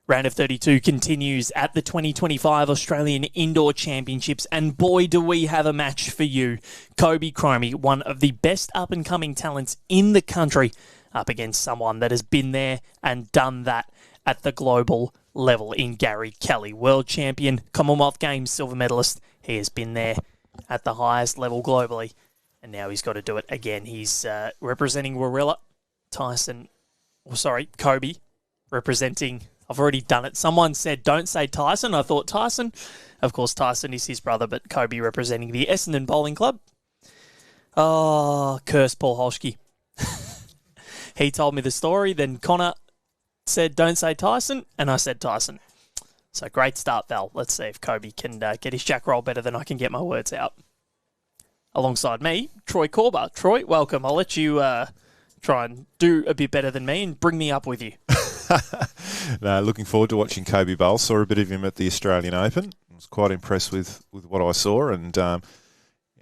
Round of 32 continues at the 2025 Australian Indoor Championships, and boy, do we have a match for you. Koby Cromie, one of the best up-and-coming talents in the country, up against someone that has been there and done that at the global level in Gary Kelly. World champion, Commonwealth Games silver medalist. He has been there at the highest level globally, and now he's got to do it again. He's representing Warilla, Koby, representing... I've already done it. Someone said, don't say Tyson. I thought Tyson. Of course, Tyson is his brother, but Koby representing the Essendon Bowling Club. Oh, curse Paul Holschke. He told me the story. Then Connor said, don't say Tyson. And I said Tyson. So great start, Val. Let's see if Koby can get his jack roll better than I can get my words out. Alongside me, Troy Corber. Troy, welcome. I'll let you try and do a bit better than me and bring me up with you. No, looking forward to watching Koby bowl. Saw a bit of him at the Australian Open. I was quite impressed with what I saw. And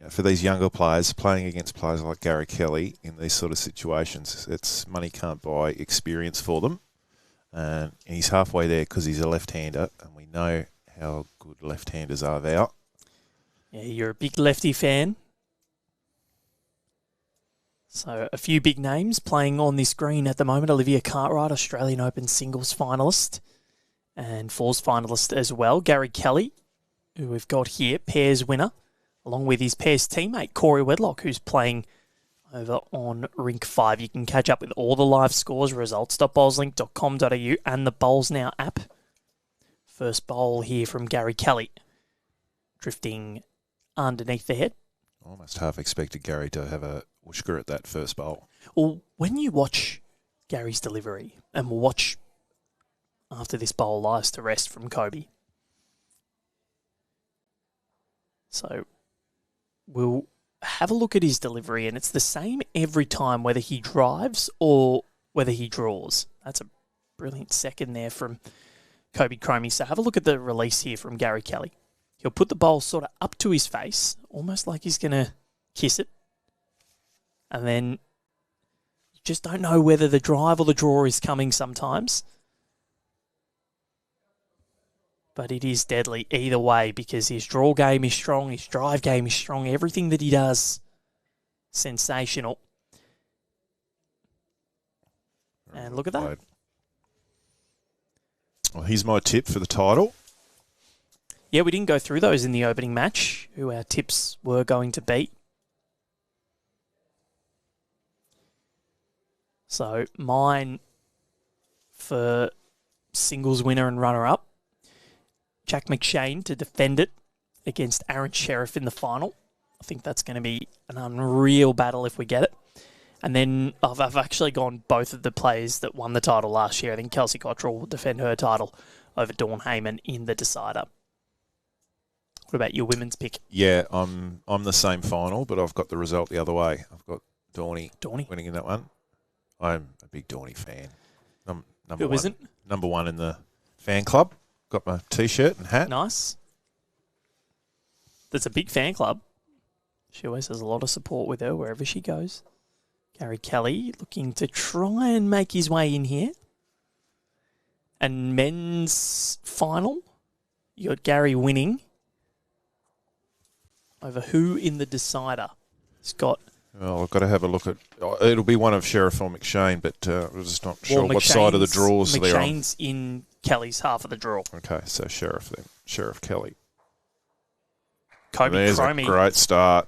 for these younger players, playing against players like Gary Kelly in these sort of situations, it's money can't buy experience for them. And he's halfway there because he's a left-hander, and we know how good left-handers are there. Yeah, you're a big lefty fan. So a few big names playing on this green at the moment. Olivia Cartwright, Australian Open singles finalist and fours finalist as well. Gary Kelly, who we've got here, pairs winner, along with his pairs teammate, Corey Wedlock, who's playing over on Rink 5. You can catch up with all the live scores, results.bowlslink.com.au and the Bowls Now app. First bowl here from Gary Kelly, drifting underneath the head. Almost half expected Gary to have a whooshka at that first bowl. Well, when you watch Gary's delivery, and we'll watch after this bowl lies to rest from Koby. So we'll have a look at his delivery, and it's the same every time, whether he drives or whether he draws. That's a brilliant second there from Koby Cromie. So have a look at the release here from Gary Kelly. He'll put the bowl sort of up to his face, almost like he's going to kiss it. And then you just don't know whether the drive or the draw is coming sometimes. But it is deadly either way because his draw game is strong, his drive game is strong, everything that he does, sensational. And look at that. Well, here's my tip for the title. Yeah, we didn't go through those in the opening match, who our tips were going to beat. So mine for singles winner and runner-up, Jack McShane to defend it against Aaron Sheriff in the final. I think that's going to be an unreal battle if we get it. And then I've actually gone both of the players that won the title last year. I think Kelsey Cottrell will defend her title over Dawn Heyman in the decider. What about your women's pick? Yeah, I'm the same final, but I've got the result the other way. I've got Dawny winning in that one. I'm a big Dawny fan. Who isn't? Number one in the fan club. Got my T-shirt and hat. Nice. That's a big fan club. She always has a lot of support with her wherever she goes. Gary Kelly looking to try and make his way in here. And men's final, you got Gary winning over who in the decider? He's got... Well, I've got to have a look at... It'll be one of Sheriff or McShane, but I'm just not sure what side of the draws they're on. McShane's in Kelly's half of the draw. Okay, so Sheriff then. Sheriff Kelly. Koby Cromie. There's a great start.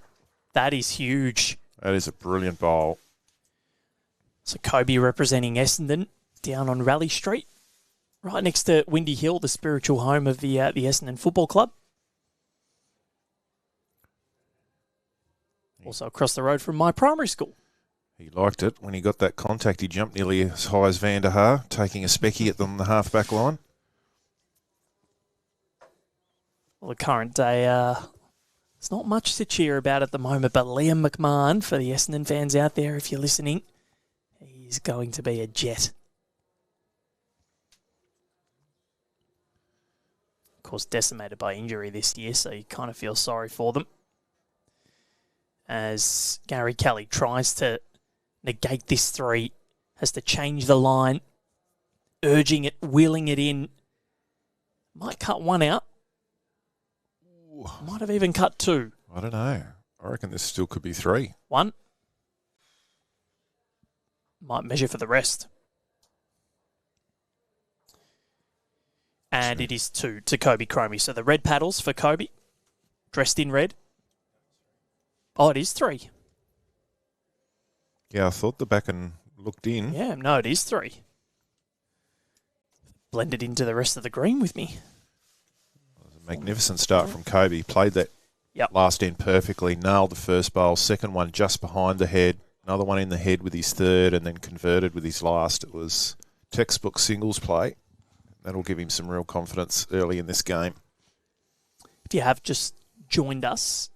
That is huge. That is a brilliant bowl. So Koby representing Essendon down on Raleigh Street, right next to Windy Hill, the spiritual home of the Essendon Football Club. Also across the road from my primary school. He liked it. When he got that contact, he jumped nearly as high as Van der Haar, taking a specky at them on the half-back line. Well, the current day, there's not much to cheer about at the moment, but Liam McMahon, for the Essendon fans out there, if you're listening, he's going to be a jet. Of course, decimated by injury this year, so you kind of feel sorry for them. As Gary Kelly tries to negate this three, has to change the line, urging it, wheeling it in, Might cut one out. Might have even cut two. I don't know. I reckon this still could be 3. One. Might measure for the rest. And it is 2 to Koby Cromie. So the red paddles for Koby, dressed in red. Oh, it is 3. Yeah, I thought the back and looked in. Yeah, no, it is 3. Blended into the rest of the green with me. It was a magnificent start from Koby. Played that last end perfectly. Nailed the first bowl. Second one just behind the head. Another one in the head with his third, and then converted with his last. It was textbook singles play. That'll give him some real confidence early in this game. If you have just joined us,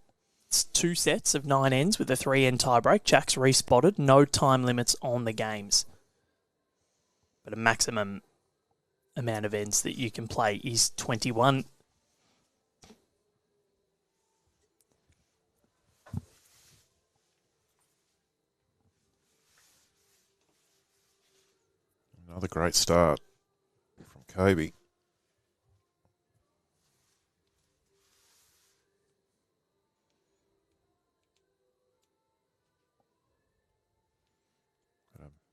it's 2 sets of 9 ends with a 3-end tiebreak. Jack's respotted. No time limits on the games. But a maximum amount of ends that you can play is 21. Another great start from Koby.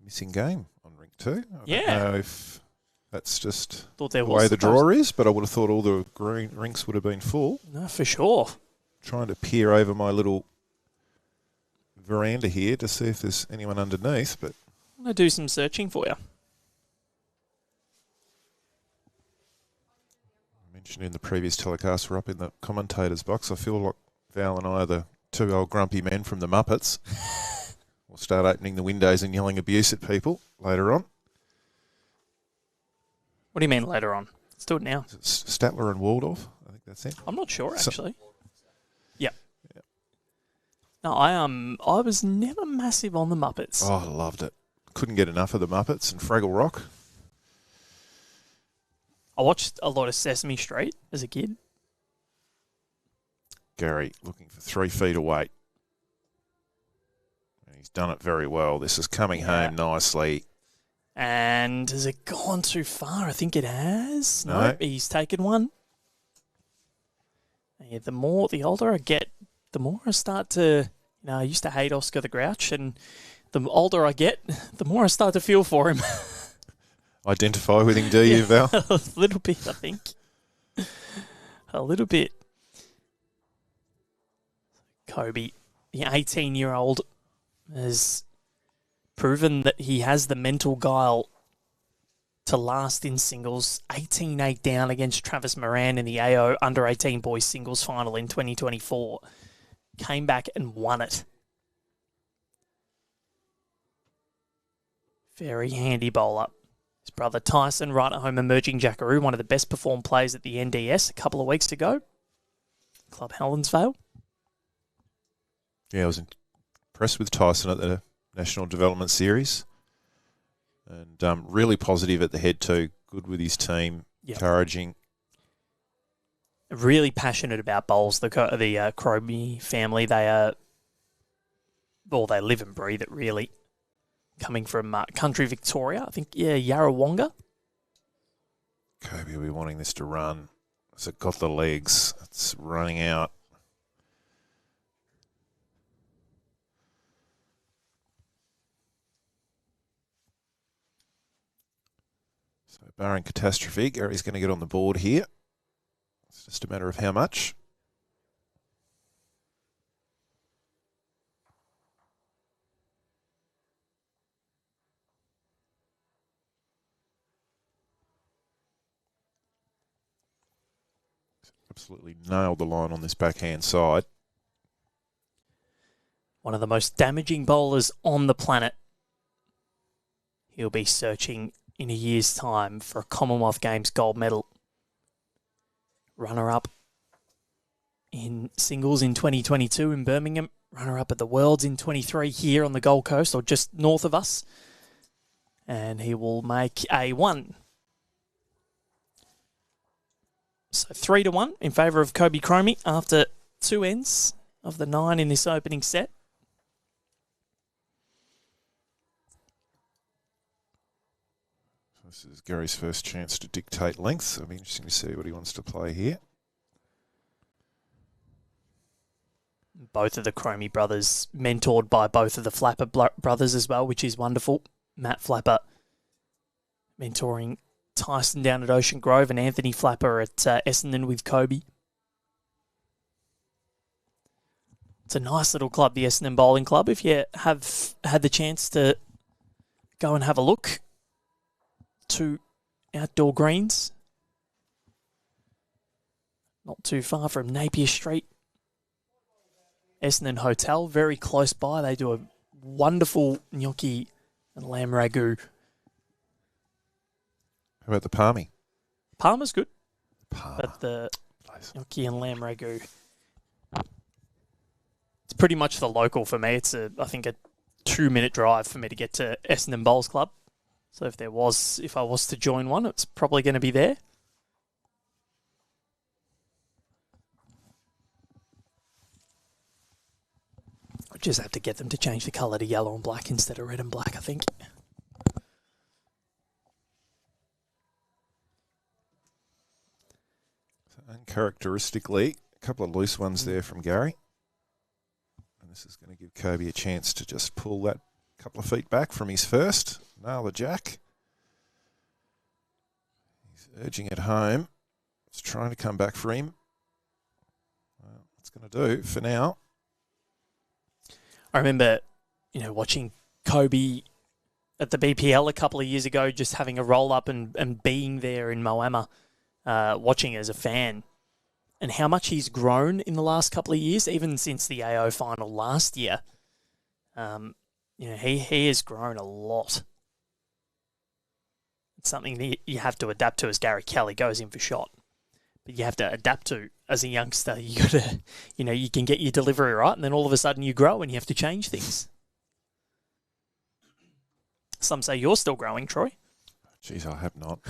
Missing game on rink 2. I don't know if that's just the way the draw is, but I would have thought all the green rinks would have been full. No, for sure. Trying to peer over my little veranda here to see if there's anyone underneath, but I'm going to do some searching for you. I mentioned in the previous telecast, we're up in the commentator's box. I feel like Val and I are the 2 old grumpy men from the Muppets. We'll start opening the windows and yelling abuse at people later on. What do you mean later on? Let's do it now. Statler and Waldorf. I think that's it. I'm not sure, actually. Yeah. No, I was never massive on the Muppets. Oh, I loved it. Couldn't get enough of the Muppets and Fraggle Rock. I watched a lot of Sesame Street as a kid. Gary looking for 3 feet away. He's done it very well. This is coming home nicely. And has it gone too far? I think it has. No, he's taken one. Yeah, the older I get, the more I start to, I used to hate Oscar the Grouch, and the older I get, the more I start to feel for him. Identify with him, do you, Val? A little bit, I think. A little bit. Koby, the 18-year-old, has proven that he has the mental guile to last in singles. 18-8 down against Travis Moran in the AO under-18 boys singles final in 2024. Came back and won it. Very handy bowler. His brother Tyson, right at home, emerging Jackaroo, one of the best performed players at the NDS a couple of weeks ago. Club Helensvale. Yeah, I was impressed with Tyson at the National Development Series. And really positive at the head too. Good with his team, encouraging. Really passionate about bowls. The Cromie family, they live and breathe it really. Coming from country Victoria, I think, Yarrawonga. Koby will be wanting this to run. Has it got the legs? It's running out. So barring catastrophe, Gary's going to get on the board here. It's just a matter of how much. Absolutely nailed the line on this backhand side. One of the most damaging bowlers on the planet. He'll be searching in a year's time for a Commonwealth Games gold medal. Runner-up in singles in 2022 in Birmingham. Runner-up at the Worlds in 23 here on the Gold Coast, or just north of us. And he will make a 1. So 3-1 in favour of Koby Cromie after 2 ends of the 9 in this opening set. This is Gary's first chance to dictate length. It'll be interesting to see what he wants to play here. Both of the Cromie brothers mentored by both of the Flapper brothers as well, which is wonderful. Matt Flapper mentoring Tyson down at Ocean Grove and Anthony Flapper at Essendon with Koby. It's a nice little club, the Essendon Bowling Club. If you have had the chance to go and have a look to outdoor greens, not too far from Napier Street. Essendon Hotel, very close by. They do a wonderful gnocchi and lamb ragu. How about the palmy? Parma's good, Parma. but the gnocchi and lamb ragu, it's pretty much the local for me. It's I think a 2-minute drive for me to get to Essendon Bowls Club. So if I was to join one, it's probably going to be there. I just have to get them to change the colour to yellow and black instead of red and black, I think. So uncharacteristically, a couple of loose ones there from Gary. And this is going to give Koby a chance to just pull that couple of feet back from his first. Nail the jack. He's urging it home. It's trying to come back for him. Well, it's going to do for now. I remember, watching Koby at the BPL a couple of years ago, just having a roll up and being there in Moama, watching as a fan, and how much he's grown in the last couple of years, even since the AO final last year. He has grown a lot. It's something that you have to adapt to as Gary Kelly goes in for shot. But you have to adapt to as a youngster. You got to, you can get your delivery right, and then all of a sudden you grow and you have to change things. Some say you're still growing, Troy. Jeez, I have not.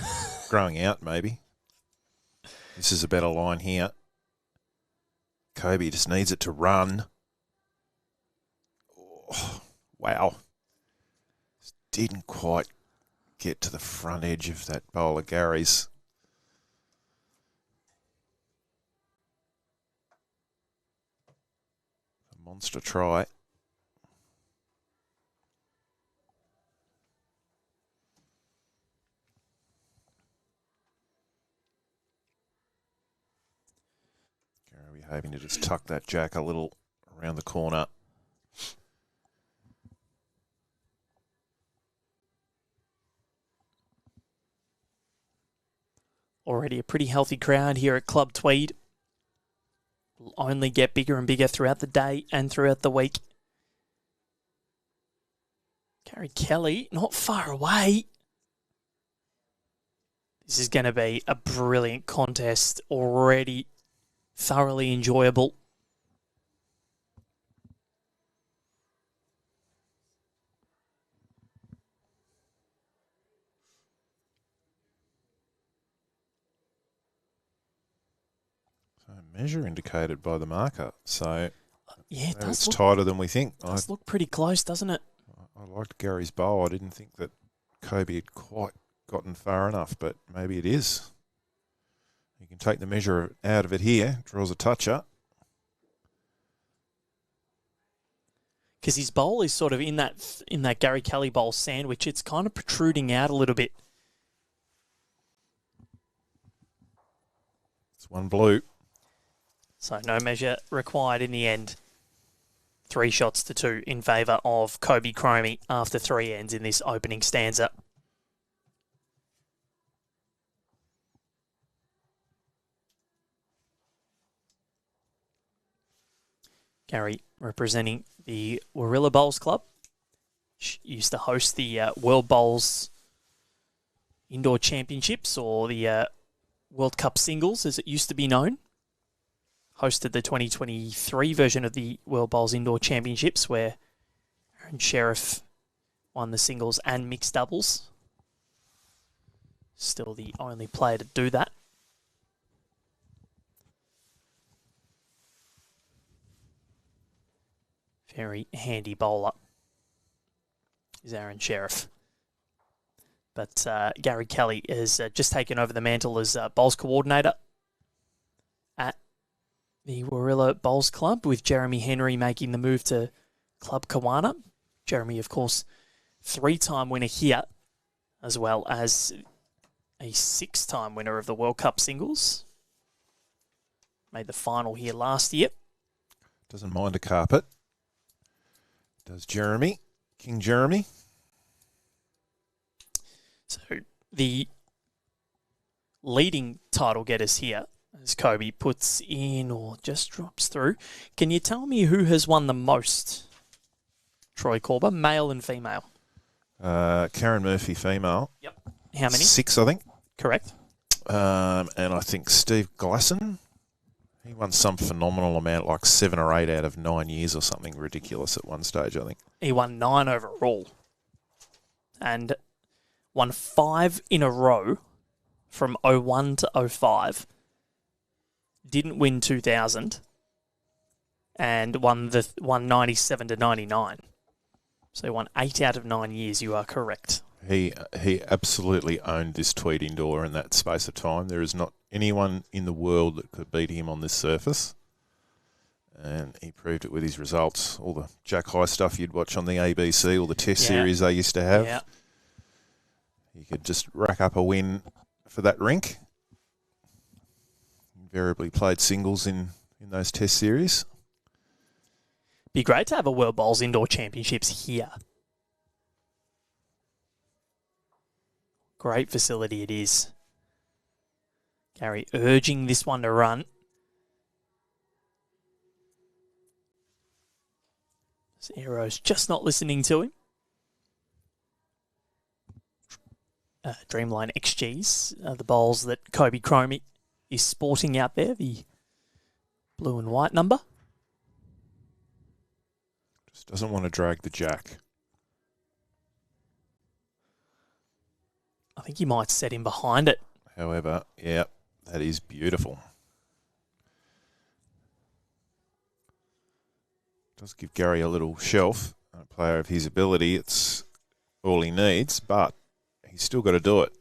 Growing out, maybe. This is a better line here. Koby just needs it to run. Oh, wow. Just didn't quite get to the front edge of that bowl of Gary's. Monster try. Gary having to just tuck that jack a little around the corner. Already a pretty healthy crowd here at Club Tweed. Will only get bigger and bigger throughout the day and throughout the week. Gary Kelly, not far away. This is going to be a brilliant contest, already thoroughly enjoyable. Measure indicated by the marker, so yeah, it does it's tighter than we think. It does look pretty close, doesn't it? I liked Gary's bowl. I didn't think that Koby had quite gotten far enough, but maybe it is. You can take the measure out of it here. Draws a toucher. Because his bowl is sort of in that Gary Kelly bowl sandwich. It's kind of protruding out a little bit. It's one blue. So no measure required in the end. 3 shots to 2 in favour of Koby Cromie after 3 ends in this opening stanza. Gary representing the Warilla Bowls Club. Used to host the World Bowls Indoor Championships, or the World Cup Singles as it used to be known. Hosted the 2023 version of the World Bowls Indoor Championships, where Aaron Sheriff won the singles and mixed doubles. Still the only player to do that. Very handy bowler is Aaron Sheriff. But Gary Kelly has just taken over the mantle as bowls coordinator at the Warilla Bowls Club, with Jeremy Henry making the move to Club Kawana. Jeremy, of course, 3-time winner here, as well as a 6-time winner of the World Cup singles. Made the final here last year. Doesn't mind a carpet. Does Jeremy, King Jeremy. So the leading title getters here, as Koby puts in or just drops through. Can you tell me who has won the most, Troy Corber, male and female? Karen Murphy, female. Yep. How many? 6, I think. Correct. And I think Steve Glasson, he won some phenomenal amount, like 7 or 8 out of 9 years or something ridiculous at one stage, I think. He won 9 overall. And won 5 in a row from 01 to 05. Didn't win 2000. And won 97 to 99. So he won 8 out of 9 years. You are correct. He absolutely owned this Tweed Indoor in that space of time. There is not anyone in the world that could beat him on this surface. And he proved it with his results. All the Jack High stuff you'd watch on the ABC, all the test series they used to have. Yeah. You could just rack up a win for that rink. Invariably played singles in those test series. Be great to have a World Bowls Indoor Championships here. Great facility it is. Gary urging this one to run. This Aero's just not listening to him. Dreamline XGs, the bowls that Koby Cromie is sporting out there, the blue and white number. Just doesn't want to drag the jack. I think he might set him behind it. However, yeah, that is beautiful. Does give Gary a little shelf. A player of his ability, it's all he needs, but he's still got to do it.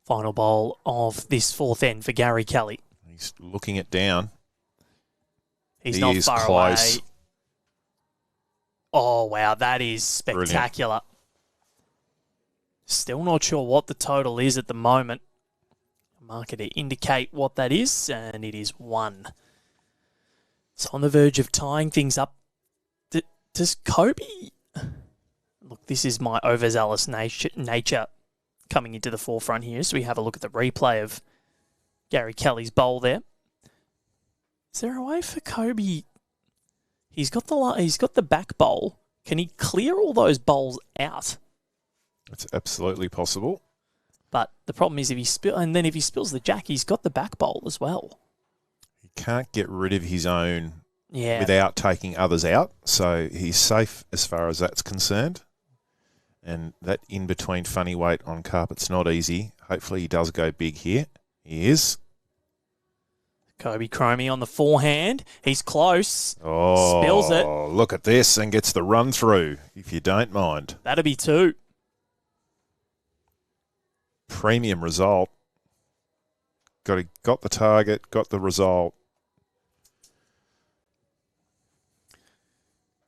Final bowl of this fourth end for Gary Kelly. He's looking it down. He's not far close. away. Oh, wow, that is spectacular. Brilliant. Still not sure what the total is at the moment. Marker to indicate what that is, and it is 1. It's on the verge of tying things up. Does Koby... Look, this is my overzealous nature coming into the forefront here. So we have a look at the replay of Gary Kelly's bowl there. Is there a way for Koby? He's got the back bowl. Can he clear all those bowls out? It's absolutely possible. But the problem is if he spills the jack, he's got the back bowl as well. He can't get rid of his own without taking others out. So he's safe as far as that's concerned. And that in-between funny weight on carpet's not easy. Hopefully he does go big here. He is. Koby Cromie on the forehand. He's close. Oh, spills it. Look at this and gets the run through, if you don't mind. That'd be 2. Premium result. Got the target, got the result.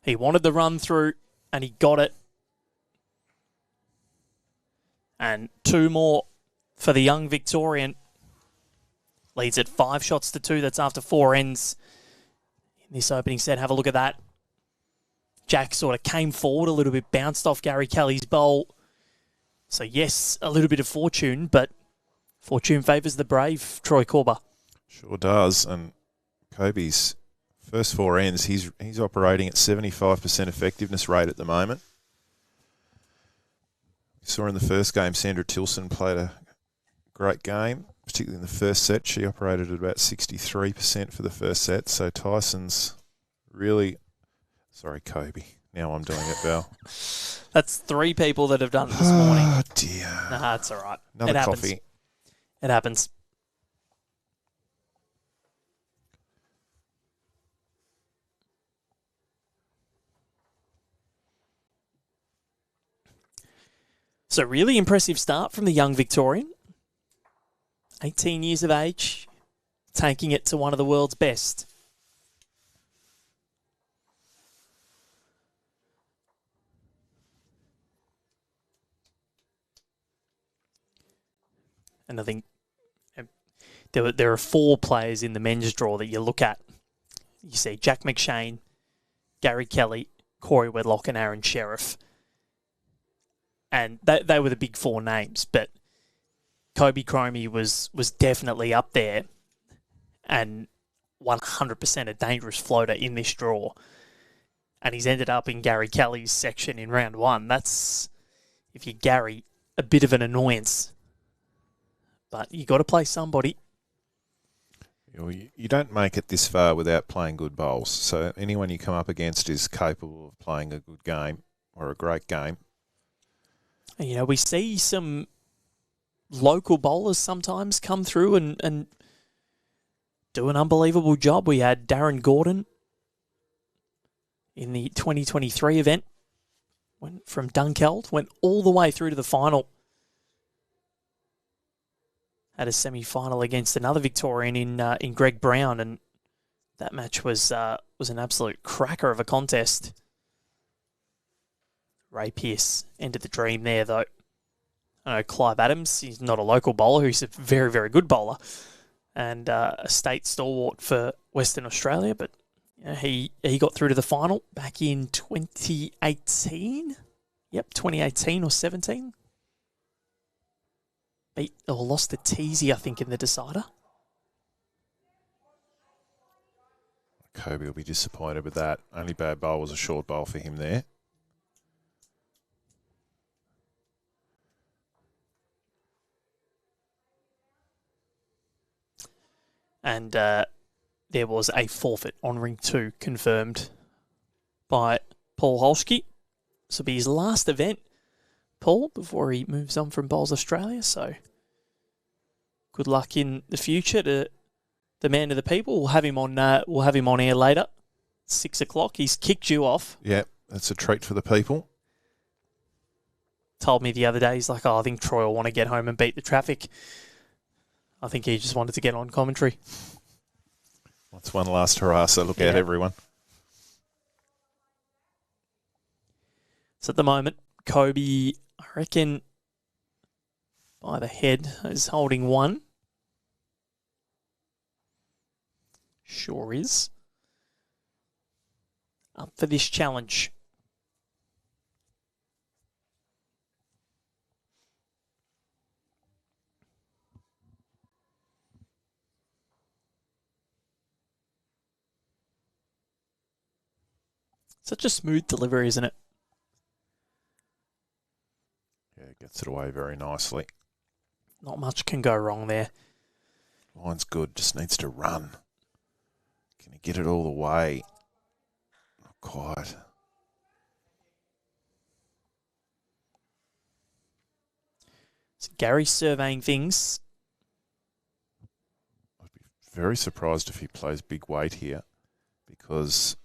He wanted the run through and he got it. And 2 more for the young Victorian. Leads at 5 shots to 2. That's after 4 ends in this opening set. Have a look at that. Jack sort of came forward a little bit, bounced off Gary Kelly's bowl. So yes, a little bit of fortune, but fortune favours the brave, Troy Corber. Sure does. And Koby's first 4 ends, he's operating at 75% effectiveness rate at the moment. We saw in the first game, Sandra Tilson played a great game. particularly in the first set. She operated at about 63% for the first set. So Tyson's really... Sorry, Koby. Now I'm doing it, Val. That's 3 people that have done it this morning. Oh, dear. Nah, it's all right. Another it happens. coffee. It happens. So really impressive start from the young Victorian. 18 years of age, taking it to one of the world's best. And I think there are 4 players in the men's draw that you look at. You see Jack McShane, Gary Kelly, Corey Wedlock and Aaron Sheriff. And they were the big 4 names, but Koby Cromie was definitely up there and 100% a dangerous floater in this draw. And he's ended up in Gary Kelly's section in round 1. That's, if you're Gary, a bit of an annoyance. But you got to play somebody. You don't make it this far without playing good bowls. So anyone you come up against is capable of playing a good game or a great game. You know, we see some local bowlers sometimes come through and do an unbelievable job. We had Darren Gordon in the 2023 event, went from Dunkeld, went all the way through to the final. Had a semi-final against another Victorian in Greg Brown, and that match was an absolute cracker of a contest. Ray Pearce ended the dream there, though. I know Clive Adams, he's not a local bowler, he's a very, very good bowler and a state stalwart for Western Australia, but you know, he got through to the final back in 2018. Yep, 2018 or 17. Beat or lost to Teasy, I think, in the decider. Koby will be disappointed with that. Only bad bowl was a short bowl for him there. And there was a forfeit on ring 2 confirmed by Paul Holschke. This will be his last event, Paul, before he moves on from Bowls Australia. So good luck in the future to the man of the people. We'll have him on air later, 6 o'clock. He's kicked you off. Yeah, that's a treat for the people. Told me the other day, he's like, I think Troy will want to get home and beat the traffic. I think he just wanted to get on commentary. What's one last hurrah, so look out, everyone. So at the moment, Koby, I reckon, by the head, is holding 1. Sure is. Up for this challenge. Such a smooth delivery, isn't it? Yeah, gets it away very nicely. Not much can go wrong there. Line's good, just needs to run. Can he get it all the way? Not quite. So Gary's surveying things. I'd be very surprised if he plays big weight here because...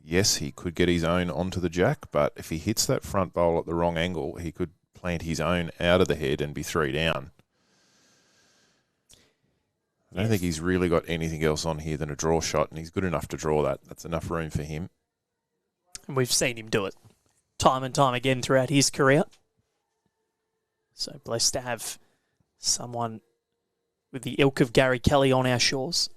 Yes, he could get his own onto the jack, but if he hits that front bowl at the wrong angle, he could plant his own out of the head and be 3 down. I don't think he's really got anything else on here than a draw shot, and he's good enough to draw that. That's enough room for him. And we've seen him do it time and time again throughout his career. So blessed to have someone with the ilk of Gary Kelly on our shores.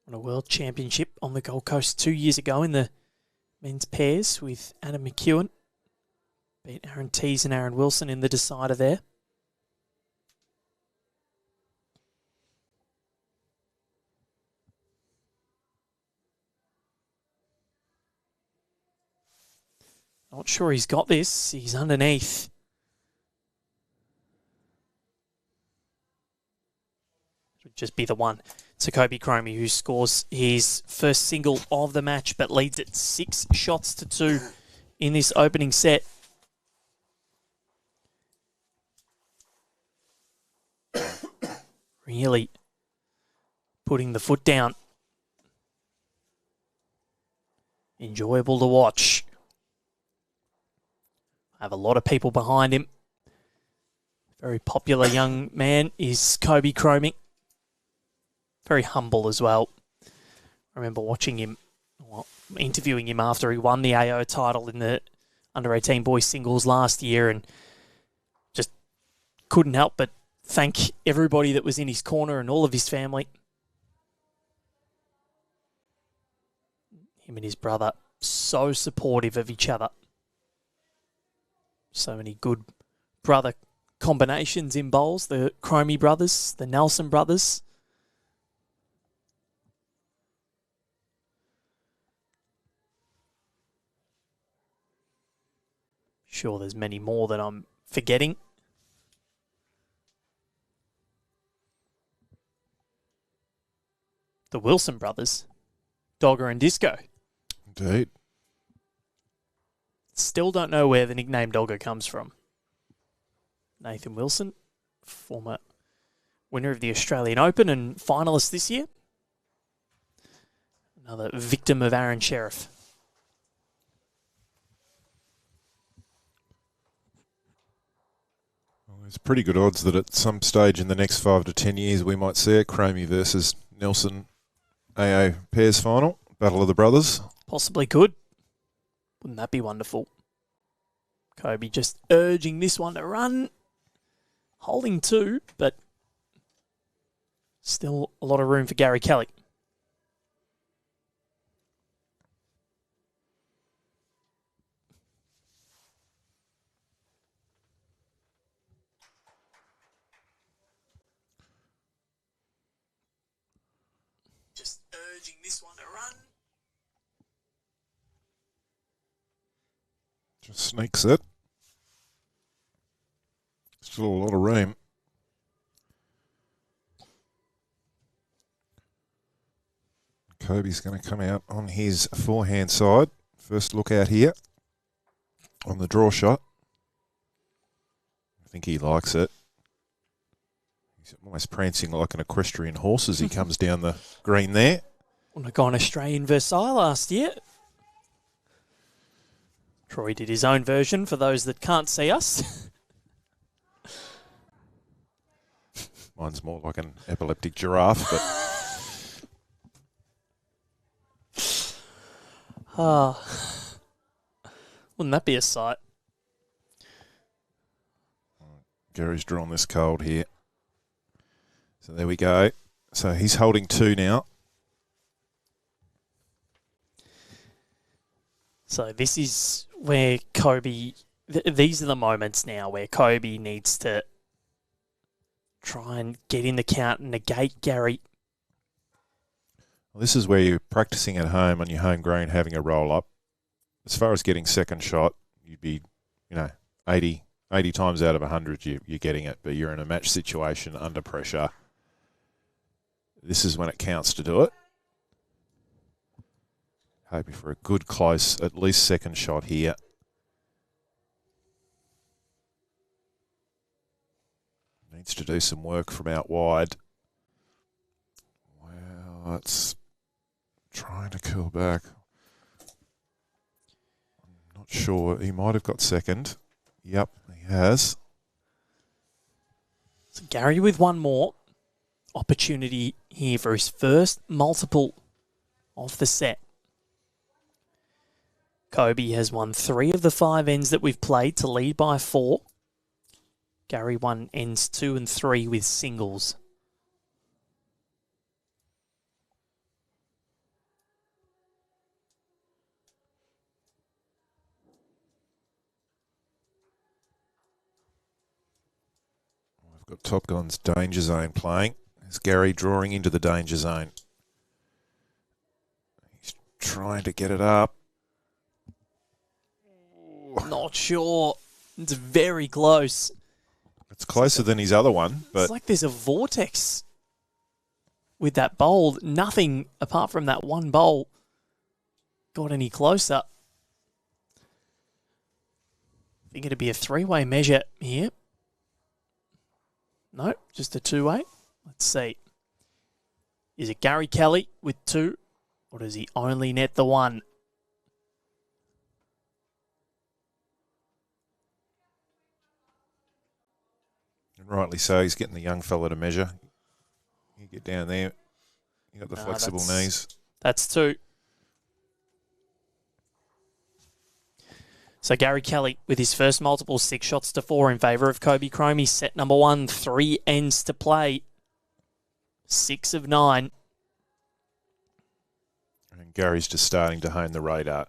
Won a world championship on the Gold Coast 2 years ago in the men's pairs with Adam McEwen. Beat Aaron Tees and Aaron Wilson in the decider there. Not sure he's got this. He's underneath. Should just be the one. To Koby Cromie, who scores his first single of the match, but leads it 6 shots to 2 in this opening set. Really putting the foot down. Enjoyable to watch. I have a lot of people behind him. Very popular young man is Koby Cromie. Very humble as well. I remember watching him, interviewing him after he won the AO title in the under-18 boys singles last year, and just couldn't help but thank everybody that was in his corner and all of his family. Him and his brother, so supportive of each other. So many good brother combinations in bowls. The Cromie brothers, the Nelson brothers. Sure, there's many more that I'm forgetting. The Wilson brothers, Dogger and Disco. Indeed. Still don't know where the nickname Dogger comes from. Nathan Wilson, former winner of the Australian Open and finalist this year. Another victim of Aaron Sheriff. Well, there's pretty good odds that at some stage in the next 5 to 10 years we might see a Cromie versus Nelson AO pairs final. Battle of the Brothers. Possibly could. Wouldn't that be wonderful? Koby just urging this one to run. Holding 2, but still a lot of room for Gary Kelly. Just urging this one to run. Just sneaks it. Still a lot of room. Koby's going to come out on his forehand side. First look out here on the draw shot. I think he likes it. He's almost prancing like an equestrian horse as he comes down the green there. Wouldn't have gone Australian in Versailles last year. Troy did his own version for those that can't see us. Mine's more like an epileptic giraffe, but wouldn't that be a sight? Gary's drawn this cold here. So there we go. So he's holding 2 now. So this is where Koby, these are the moments now where Koby needs to try and get in the count and negate Gary. Well, this is where you're practicing at home on your homegrown, having a roll up. As far as getting second shot, you'd be, 80 times out of 100 you're getting it, but you're in a match situation under pressure. This is when it counts to do it. Hoping for a good close, at least second shot here. Needs to do some work from out wide. Well, it's trying to curl back. I'm not sure. He might have got second. Yep, he has. So Gary with one more opportunity here for his first multiple of the set. Koby has won 3 of the 5 ends that we've played to lead by 4. Gary won ends 2 and 3 with singles. We've got Top Gun's Danger Zone playing. There's Gary drawing into the Danger Zone. He's trying to get it up. Not sure. It's very close. It's closer than his other one, but It's like there's a vortex with that bowl. Nothing apart from that one bowl got any closer. I think it'd be a three-way measure here. No, just a two-way. Let's see. Is it Gary Kelly with two, or does he only net the one? and rightly so, he's getting the young fella to measure. You get down there. You got the flexible knees. That's two. So Gary Kelly with his first multiple, 6 shots to 4 in favour of Koby Cromie. Set number 1, 3 ends to play. 6 of 9. And Gary's just starting to hone the radar.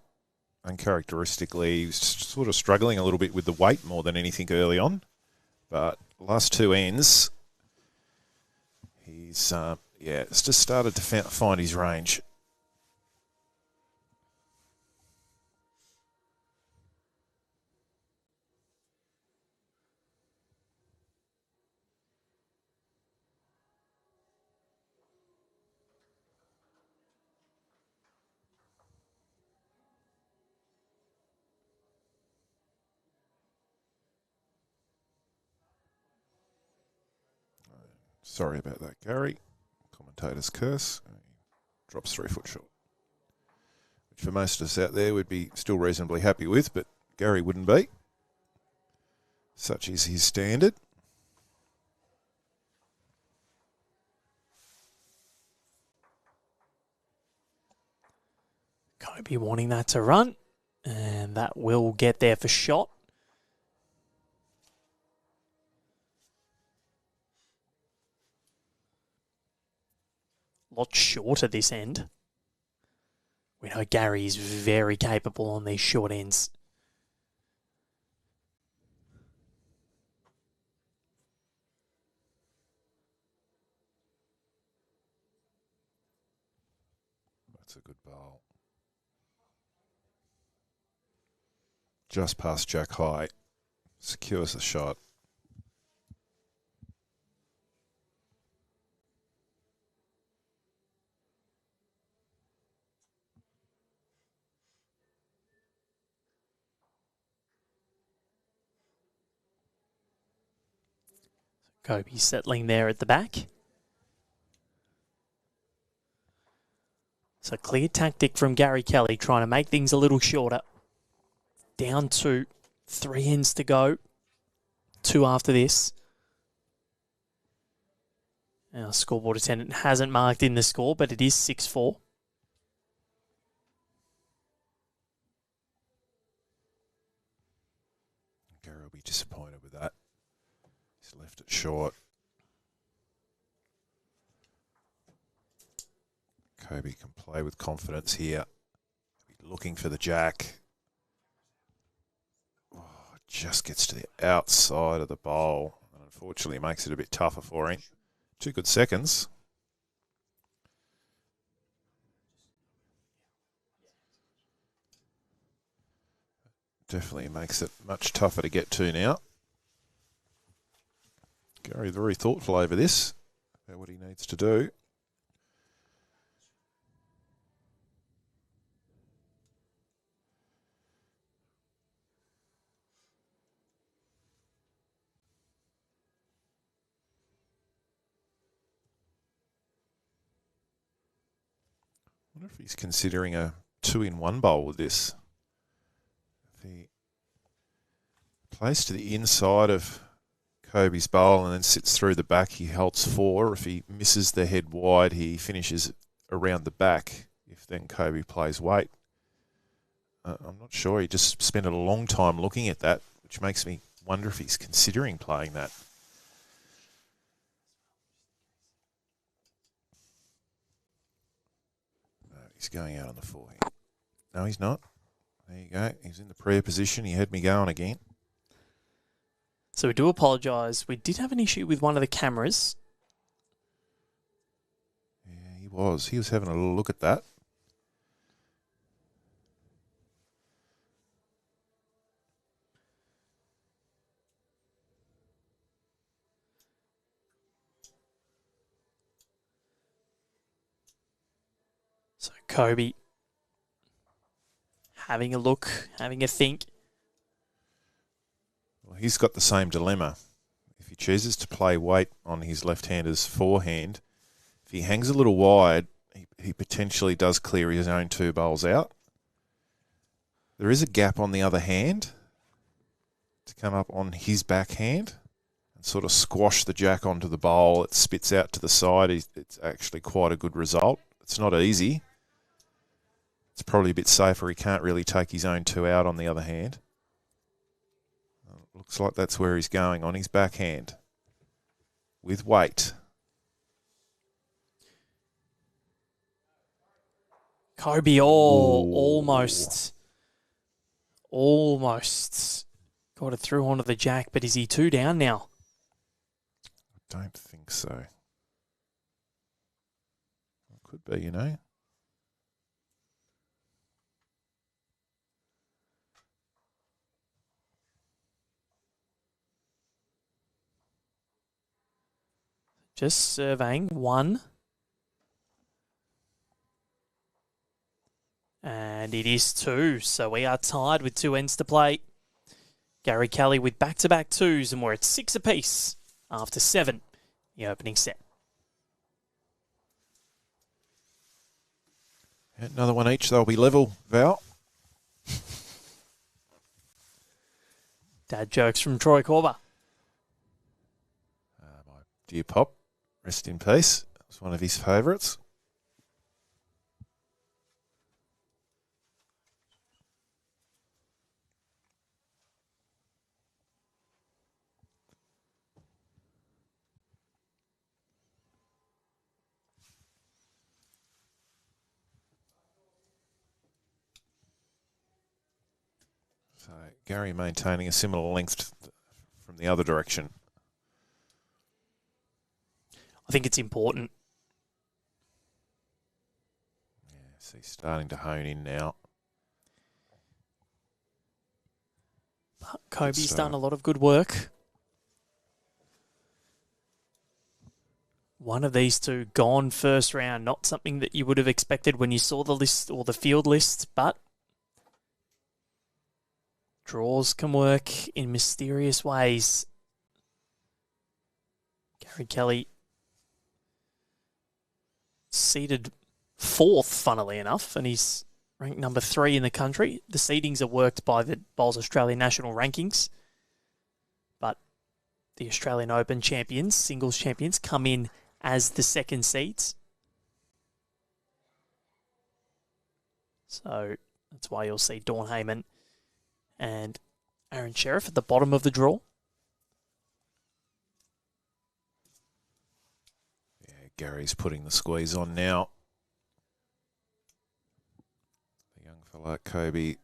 Uncharacteristically, he's sort of struggling a little bit with the weight more than anything early on. But last 2 ends, he's it's just started to find his range. Sorry about that, Gary. Commentator's curse. He drops 3 foot short. Which for most of us out there would be still reasonably happy with, but Gary wouldn't be. Such is his standard. Koby wanting that to run, and that will get there for shot. Lot shorter this end. We know Gary is very capable on these short ends. That's a good bowl. Just past Jack High. Secures the shot. Koby settling there at the back. So clear tactic from Gary Kelly, trying to make things a little shorter. Down to 3 ends to go. 2 after this. Our scoreboard attendant hasn't marked in the score, but it is 6-4. Gary will be disappointed with that. He's left it short. Koby can play with confidence here. Looking for the jack. Oh, just gets to the outside of the bowl. And unfortunately, makes it a bit tougher for him. 2 good seconds. Definitely makes it much tougher to get to now. Gary very thoughtful over this, about what he needs to do. I wonder if he's considering a 2-in-1 bowl with this. If he plays to the inside of Koby's bowl and then sits through the back, he holds 4. If he misses the head wide, he finishes around the back. If then Koby plays weight. I'm not sure. He just spent a long time looking at that, which makes me wonder if he's considering playing that. No, he's going out on the 4 here. No, he's not. There you go. He's in the prayer position. He had me going again. So we do apologise. We did have an issue with one of the cameras. Yeah, he was. He was having a little look at that. So Koby having a look, having a think. Well, he's got the same dilemma. If he chooses to play weight on his left-hander's forehand, if he hangs a little wide, he potentially does clear his own 2 bowls out. There is a gap on the other hand to come up on his backhand and sort of squash the jack onto the bowl. It spits out to the side. It's actually quite a good result. It's not easy. It's probably a bit safer. He can't really take his own 2 out on the other hand. Looks like that's where he's going, on his backhand with weight. Koby, almost got it through onto the jack, but is he 2 down now? I don't think so. Could be, you know. Just surveying 1. And it is 2, so we are tied with 2 ends to play. Gary Kelly with back-to-back 2s, and we're at 6 apiece after 7, the opening set. Another one each, they'll be level, Val. Dad jokes from Troy Corber. My dear Pop, rest in peace. It was one of his favourites. So Gary maintaining a similar length from the other direction. I think it's important. Yes, he's starting to hone in now. But Koby's done a lot of good work. One of these 2 gone first round. Not something that you would have expected when you saw the list or the field list, but draws can work in mysterious ways. Gary Kelly seeded 4th, funnily enough, and he's ranked number 3 in the country. The seedings are worked by the Bowls Australia National Rankings, but the Australian Open champions, singles champions, come in as the 2nd seeds. So that's why you'll see Dawn Heyman and Aaron Sheriff at the bottom of the draw. Yeah, Gary's putting the squeeze on now. The young fella, Koby,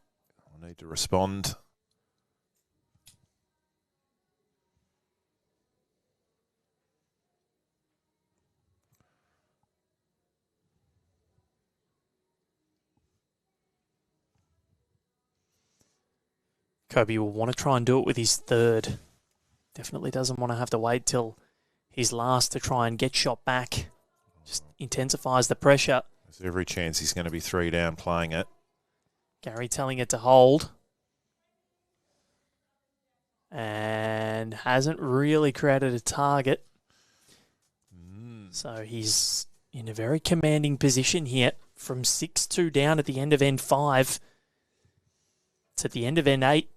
will need to respond. Koby will want to try and do it with his 3rd. Definitely doesn't want to have to wait till his last to try and get shot back. Just intensifies the pressure. There's every chance he's going to be 3 down playing it. Gary telling it to hold. And hasn't really created a target. So he's in a very commanding position here from 6-2 down at the end of end 5 to the end of end 8.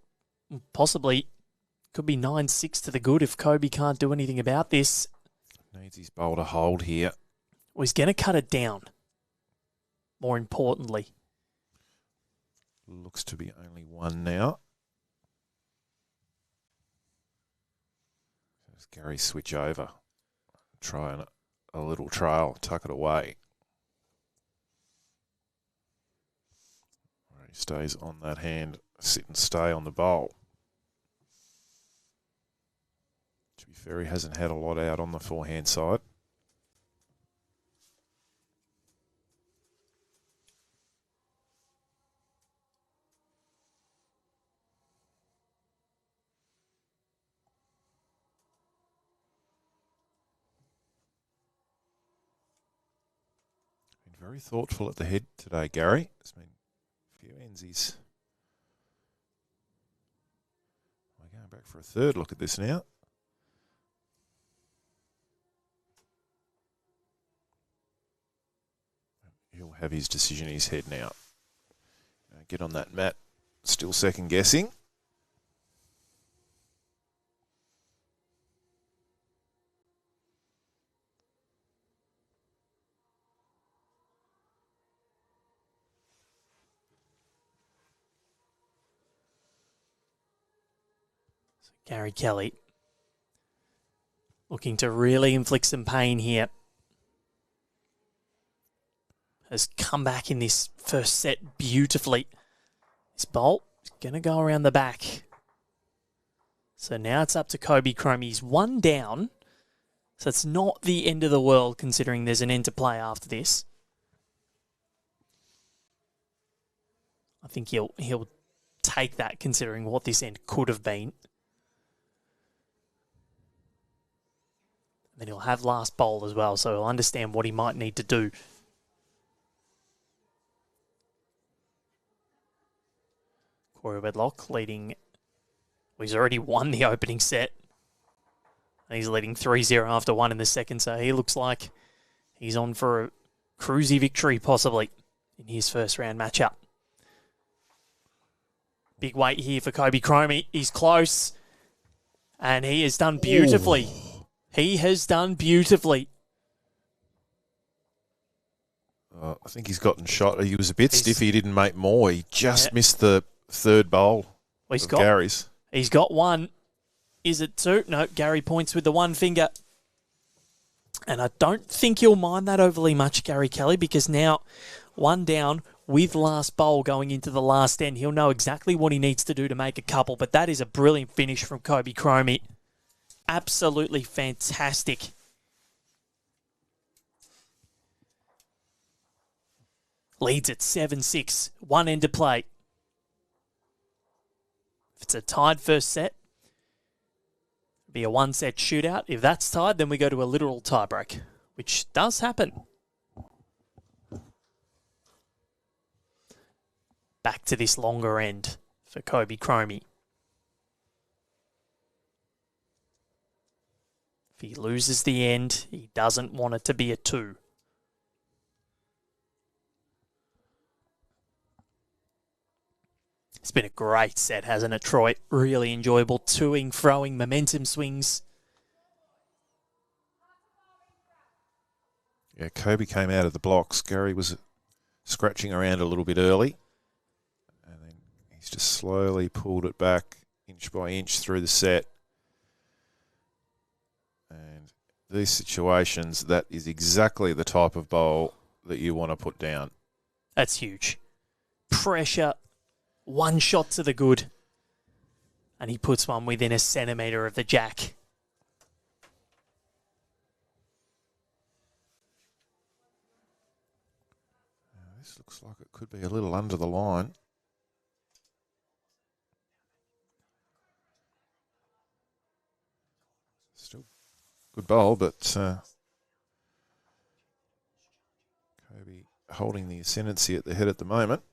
Possibly could be 9-6 to the good if Koby can't do anything about this. Needs his bowl to hold here. Well, he's going to cut it down, more importantly. Looks to be only 1 now. Does Gary switch over? Try a little trail, tuck it away. He stays on that hand, sit and stay on the bowl. To be fair, he hasn't had a lot out on the forehand side. Very thoughtful at the head today, Gary. There's been a few Enzies. We're going back for a third look at this now. He'll have his decision in his head now. Get on that mat. Still second guessing. Gary Kelly looking to really inflict some pain here. Has come back in this first set beautifully. This bolt is going to go around the back. So now it's up to Koby Cromie. He's one down. So it's not the end of the world considering there's an end to play after this. I think he'll take that considering what this end could have been. Then he'll have last bowl as well, so he'll understand what he might need to do. Corey Wedlock leading. Well, he's already won the opening set. And he's leading 3-0 after one in the second, so he looks like he's on for a cruisy victory possibly in his first round matchup. Big weight here for Koby Cromie. He's close. And he has done beautifully. Ooh. He has done beautifully. I think he's gotten shot. He was a bit stiff. He didn't make more. He just missed the third bowl of Gary's. He's got one. Is it two? No, Gary points with the one finger. And I don't think he'll mind that overly much, Gary Kelly, because now one down with last bowl going into the last end. He'll know exactly what he needs to do to make a couple, but that is a brilliant finish from Koby Cromie. Absolutely fantastic. Leads at 7-6. One end to play. If it's a tied first set, it'll be a one-set shootout. If that's tied, then we go to a literal tiebreak, which does happen. Back to this longer end for Koby Cromie. If he loses the end, he doesn't want it to be a 2. It's been a great set, hasn't it, Troy? Really enjoyable. Toing, throwing, momentum swings. Yeah, Koby came out of the blocks. Gary was scratching around a little bit early. And then he's just slowly pulled it back inch by inch through the set. And these situations, that is exactly the type of bowl that you want to put down. That's huge. Pressure. One shot to the good. And he puts one within a centimetre of the jack. This looks like it could be a little under the line. Still good bowl, but Koby holding the ascendancy at the head at the moment.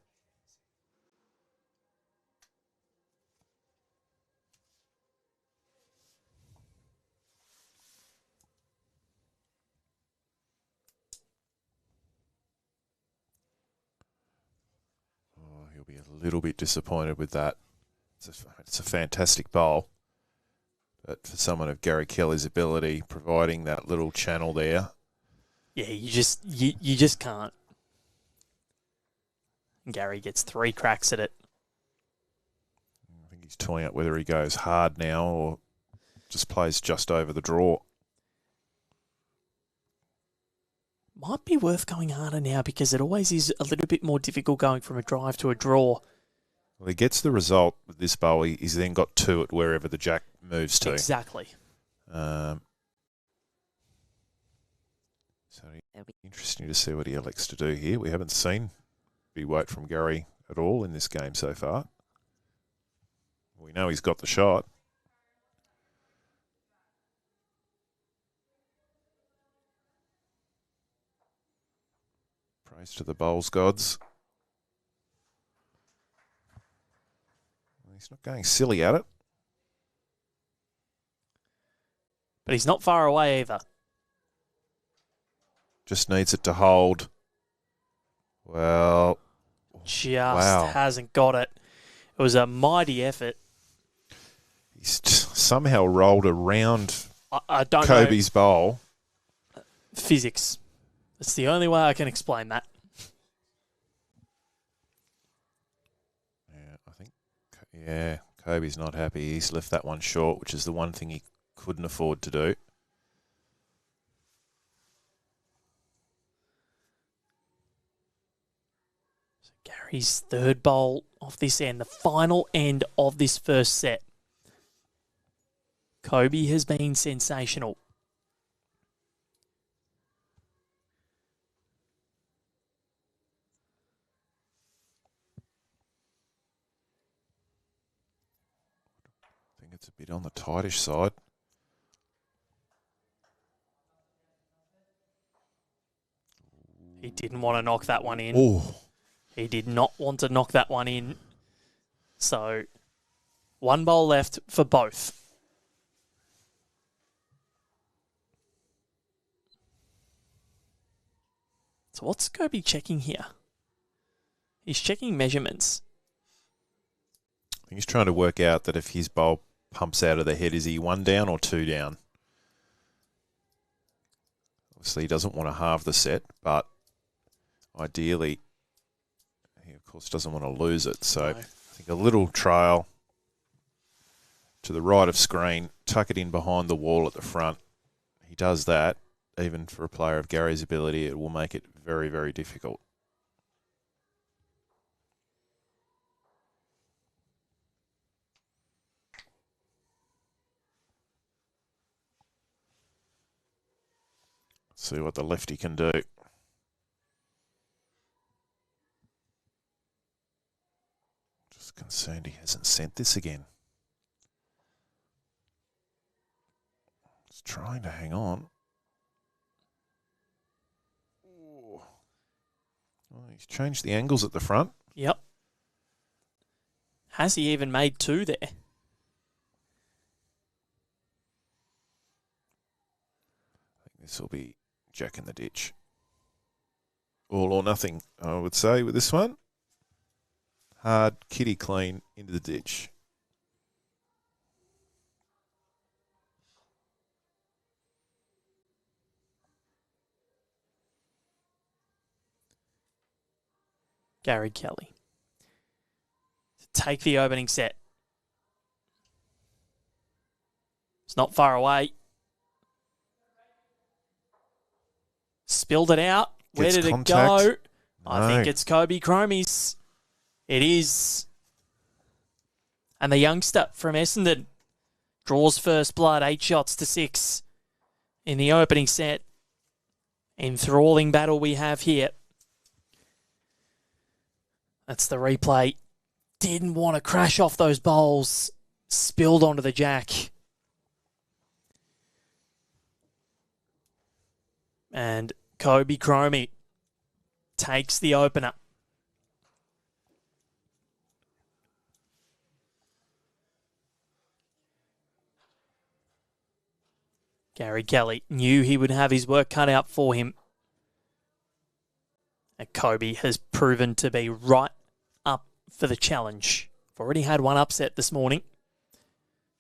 He'll be a little bit disappointed with that. It's a fantastic bowl. But for someone of Gary Kelly's ability, providing that little channel there. Yeah, you just can't. Gary gets 3 cracks at it. I think he's toying up whether he goes hard now or just plays just over the draw. Might be worth going harder now because it always is a little bit more difficult going from a drive to a draw. Well, he gets the result with this bowl. He's then got 2 at wherever the jack moves to. Exactly. So interesting to see what he elects to do here. We haven't seen big weight from Gary at all in this game so far. We know he's got the shot. Praise to the bowls gods. He's not going silly at it. But he's not far away either. Just needs it to hold. Well, just hasn't got it. It was a mighty effort. He's somehow rolled around I don't Koby's bowl. Physics. That's the only way I can explain that. Yeah, I think, yeah, Koby's not happy. He's left that one short, which is the one thing he couldn't afford to do. So Gary's third bowl off this end, the final end of this first set. Koby has been sensational. I think it's a bit on the tightish side. He didn't want to knock that one in. Oh. He did not want to knock that one in. So, one bowl left for both. So what's Koby checking here? He's checking measurements. I think he's trying to work out that if his bowl pumps out of the head, is he 1 down or 2 down? Obviously, he doesn't want to halve the set, but ideally, he, of course, doesn't want to lose it. So No. I think a little trail to the right of screen, tuck it in behind the wall at the front. He does that. Even for a player of Gary's ability, it will make it very, very difficult. See what the lefty can do. Just concerned he hasn't sent this again. Just trying to hang on. Well, he's changed the angles at the front. Yep. Has he even made 2 there? I think this will be Jack in the ditch. All or nothing, I would say, with this one. Hard, kitty clean, into the ditch. Gary Kelly. Take the opening set. It's not far away. Spilled it out. Where Gets did contact. it go? No. I think it's Koby Cromie's. It is. And the youngster from Essendon draws first blood, 8 shots to 6 in the opening set. Enthralling battle we have here. That's the replay. Didn't want to crash off those bowls. Spilled onto the jack. And Koby Cromie takes the opener. Gary Kelly knew he would have his work cut out for him. And Koby has proven to be right up for the challenge. I've already had one upset this morning.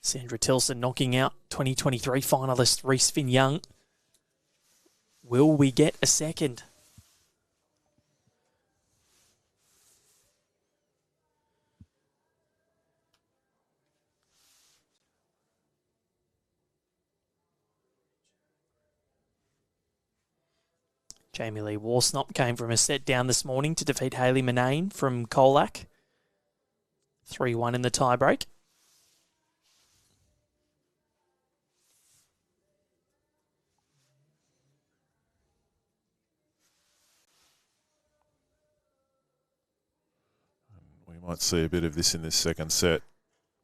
Sandra Tilson knocking out 2023 finalist Reese Finn-Young. Will we get a second? Jamie Lee Warsnop came from a set down this morning to defeat Hayley Manane from Colac. 3-1 in the tiebreak. We might see a bit of this in this second set.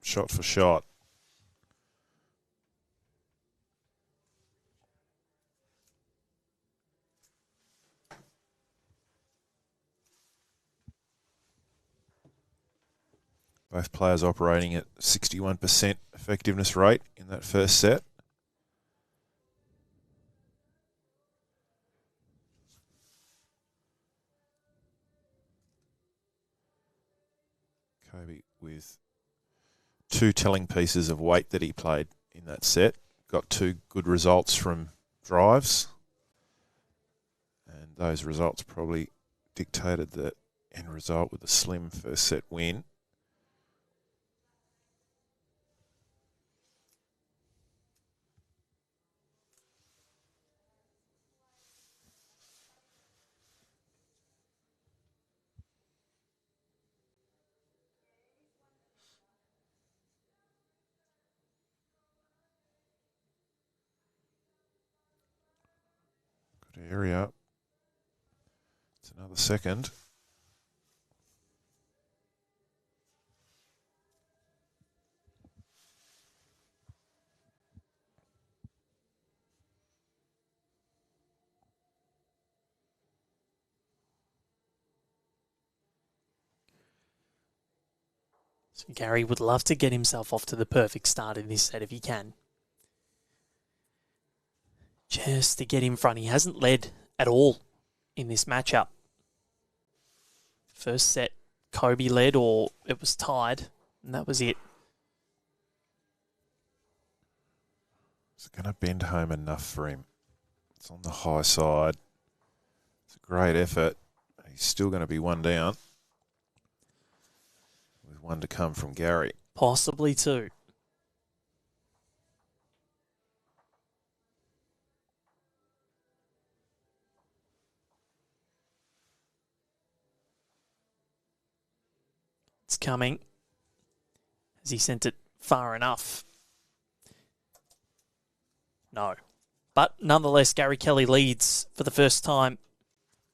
Shot for shot. Both players operating at 61% effectiveness rate in that first set. Koby with 2 telling pieces of weight that he played in that set. Got 2 good results from drives. And those results probably dictated the end result with a slim first set win. Good area. It's another second. So Gary would love to get himself off to the perfect start in this set if he can. Just to get in front. He hasn't led at all in this matchup. First set, Koby led, or it was tied, and that was it. It's going to bend home enough for him. It's on the high side. It's a great effort. He's still going to be 1 down. With 1 to come from Gary. Possibly 2. It's coming. Has he sent it far enough? No. But nonetheless, Gary Kelly leads for the first time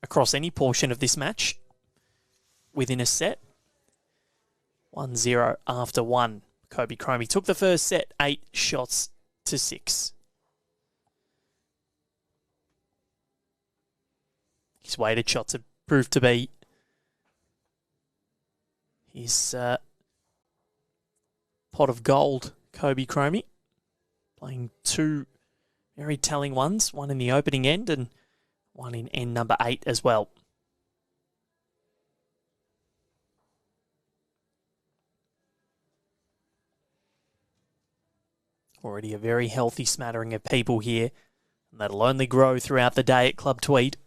across any portion of this match within a set. 1-0 after 1. Koby Cromie took the first set 8 shots to 6. His weighted shots have proved to be his pot of gold, Koby Cromie. Playing 2 very telling ones, 1 in the opening end and 1 in end number 8 as well. Already a very healthy smattering of people here, and that'll only grow throughout the day at Club Tweed.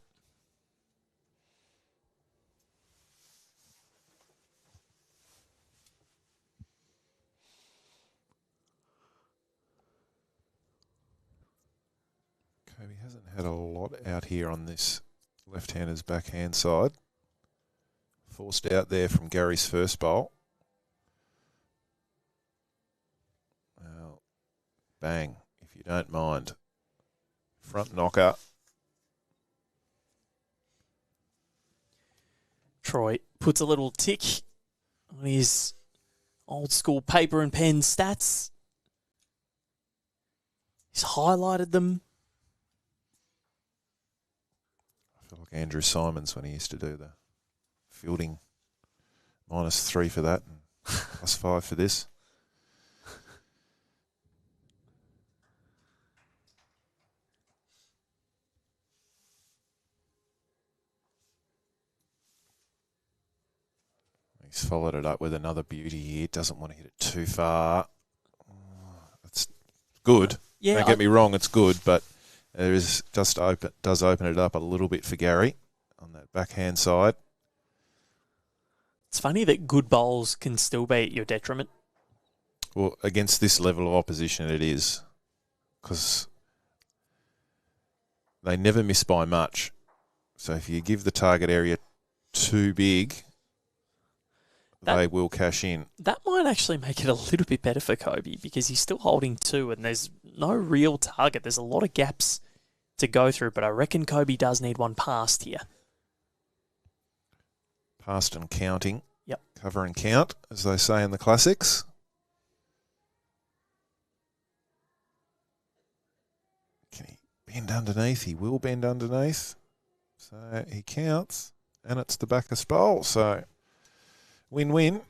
Koby hasn't had a lot out here on this left-hander's backhand side. Forced out there from Gary's first bowl. Well, bang, if you don't mind. Front knocker. Troy puts a little tick on his old school paper and pen stats. He's highlighted them. I feel like Andrew Simons when he used to do the fielding. -3 for that and +5 for this. He's followed it up with another beauty here. Doesn't want to hit it too far. It's good. Yeah, Don't get me wrong, it's good, but there is does open it up a little bit for Gary on that backhand side. It's funny that good bowls can still be at your detriment. Well, against this level of opposition, it is, because they never miss by much. So if you give the target area too big, they will cash in. That might actually make it a little bit better for Koby because he's still holding 2 and there's no real target. There's a lot of gaps to go through, but I reckon Koby does need 1 past here. Past and counting. Yep. Cover and count, as they say in the classics. Can he bend underneath? He will bend underneath. So he counts, and it's the Bacchus bowl. So win-win.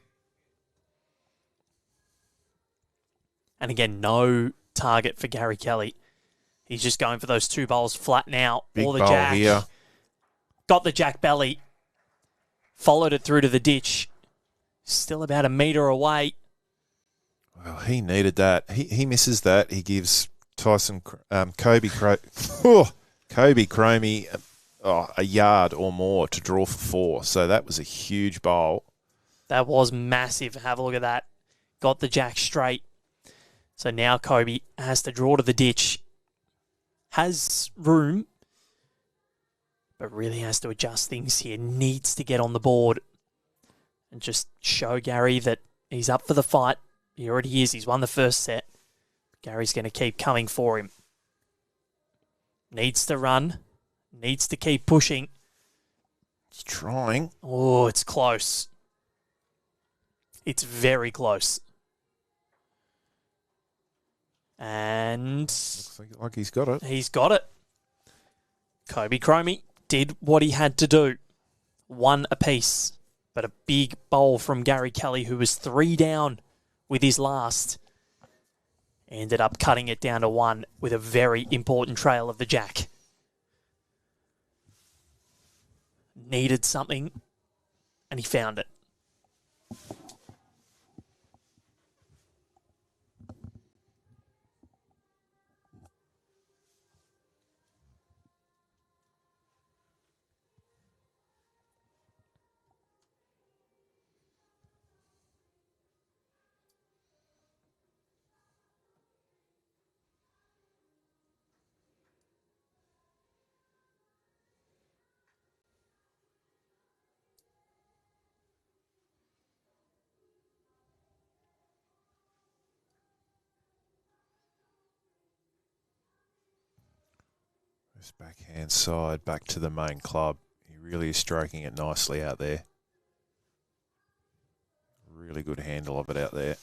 And again, no target for Gary Kelly. He's just going for those 2 bowls flat now. Big or the bowl jack. here. Got the jack belly. Followed it through to the ditch. Still about a metre away. Well, he needed that. He misses that. He gives Koby Cromie a yard or more to draw for 4. So that was a huge bowl. That was massive. Have a look at that. Got the jack straight. So now Koby has to draw to the ditch. Has room, but really has to adjust things here. Needs to get on the board and just show Gary that he's up for the fight. He already is. He's won the first set. Gary's going to keep coming for him. Needs to run. Needs to keep pushing. He's trying. Oh, it's close. It's very close. And Looks like he's got it. he's got it. Koby Cromie did what he had to do. 1 apiece. But a big bowl from Gary Kelly, who was 3 down with his last. Ended up cutting it down to 1 with a very important trail of the jack. Needed something, and he found it. This backhand side back to the main club. He really is stroking it nicely out there. Really good handle of it out there.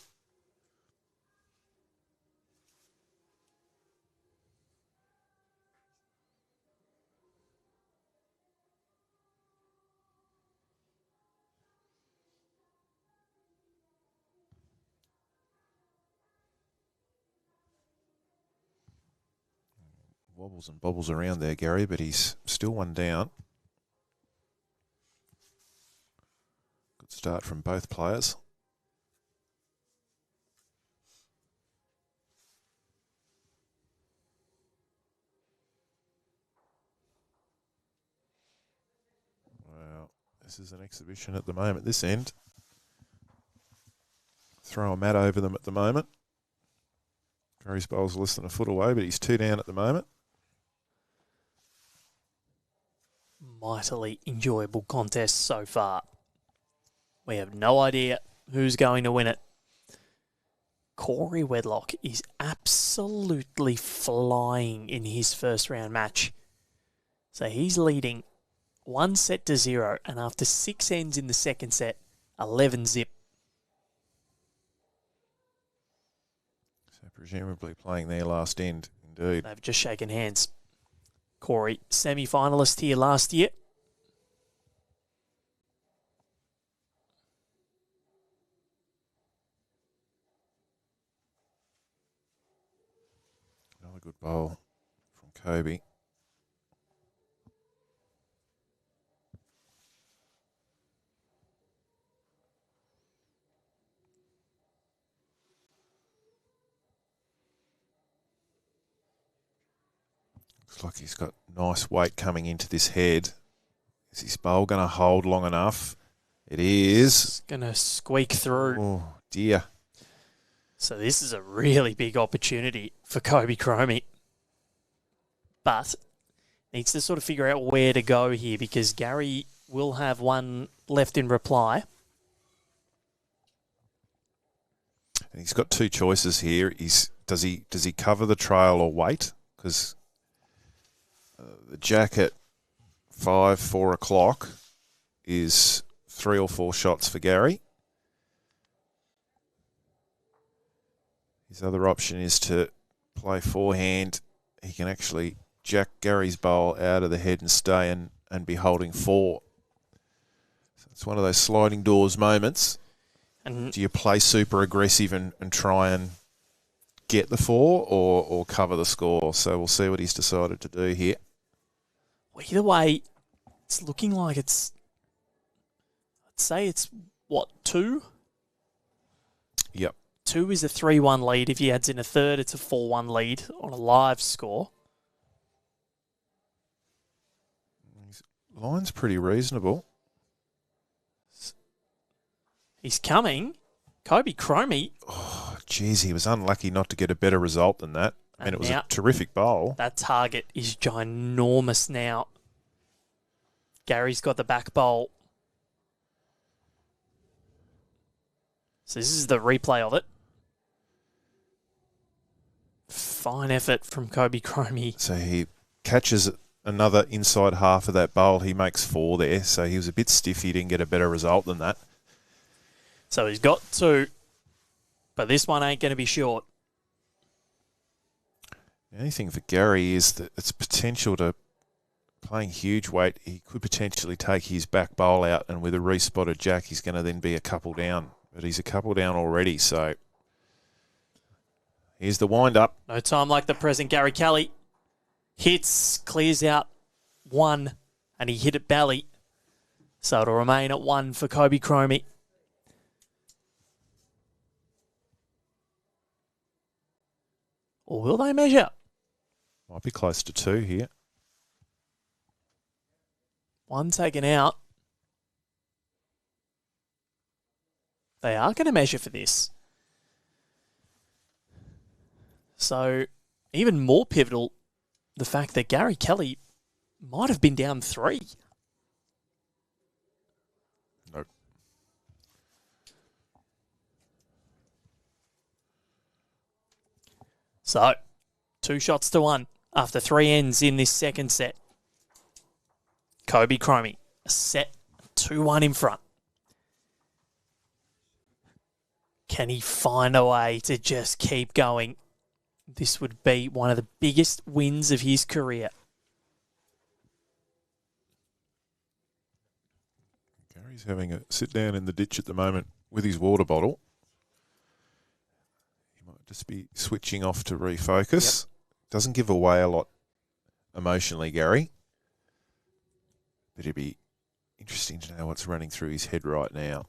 Wobbles and bobbles around there, Gary, but he's still 1 down. Good start from both players. Wow, this is an exhibition at the moment, this end. Throw a mat over them at the moment. Gary's bowl's less than a foot away, but he's 2 down at the moment. Mightily enjoyable contest so far. We have no idea who's going to win it. Corey Wedlock is absolutely flying in his first round match. So he's leading 1-0, and after 6 ends in the second set, 11-zip. So presumably playing their last end, indeed. They've just shaken hands. Corey, semi-finalist here last year. Another good bowl from Koby. Looks like he's got nice weight coming into this head. Is his bowl going to hold long enough? It is. It's going to squeak through. Oh, dear. So this is a really big opportunity for Koby Cromie. But needs to sort of figure out where to go here, because Gary will have 1 left in reply. And he's got 2 choices here. Does he cover the trail or wait? Because the jack at 4 o'clock is 3 or 4 shots for Gary. His other option is to play forehand. He can actually jack Gary's bowl out of the head and stay and be holding 4. So it's one of those sliding doors moments. And do you play super aggressive and try and get the 4 or cover the score. So we'll see what he's decided to do here. Well, either way, it's looking like I'd say it's, what, 2? Yep. 2 is a 3-1 lead. If he adds in a third, it's a 4-1 lead on a live score. His line's pretty reasonable. He's coming. Koby Cromie. Oh, geez, he was unlucky not to get a better result than that. I mean, it was a terrific bowl. That target is ginormous now. Gary's got the back bowl. So this is the replay of it. Fine effort from Koby Cromie. So he catches another inside half of that bowl. He makes 4 there. So he was a bit stiff. He didn't get a better result than that. So he's got 2. But this one ain't going to be short. The only thing for Gary is that it's potential to playing huge weight. He could potentially take his back bowl out, and with a respotted jack, he's going to then be a couple down. But he's a couple down already, so here's the wind up. No time like the present. Gary Kelly hits, clears out 1, and he hit it belly. So it'll remain at 1 for Koby Cromie. Or will they measure? Might be close to 2 here. 1 taken out. They are going to measure for this. So even more pivotal, the fact that Gary Kelly might have been down 3. Nope. So 2 shots to 1 after 3 ends in this second set. Koby Cromie, set 2-1 in front. Can he find a way to just keep going? This would be one of the biggest wins of his career. Gary's having a sit down in the ditch at the moment with his water bottle. He might just be switching off to refocus. Yep. Doesn't give away a lot emotionally, Gary. But it'd be interesting to know what's running through his head right now.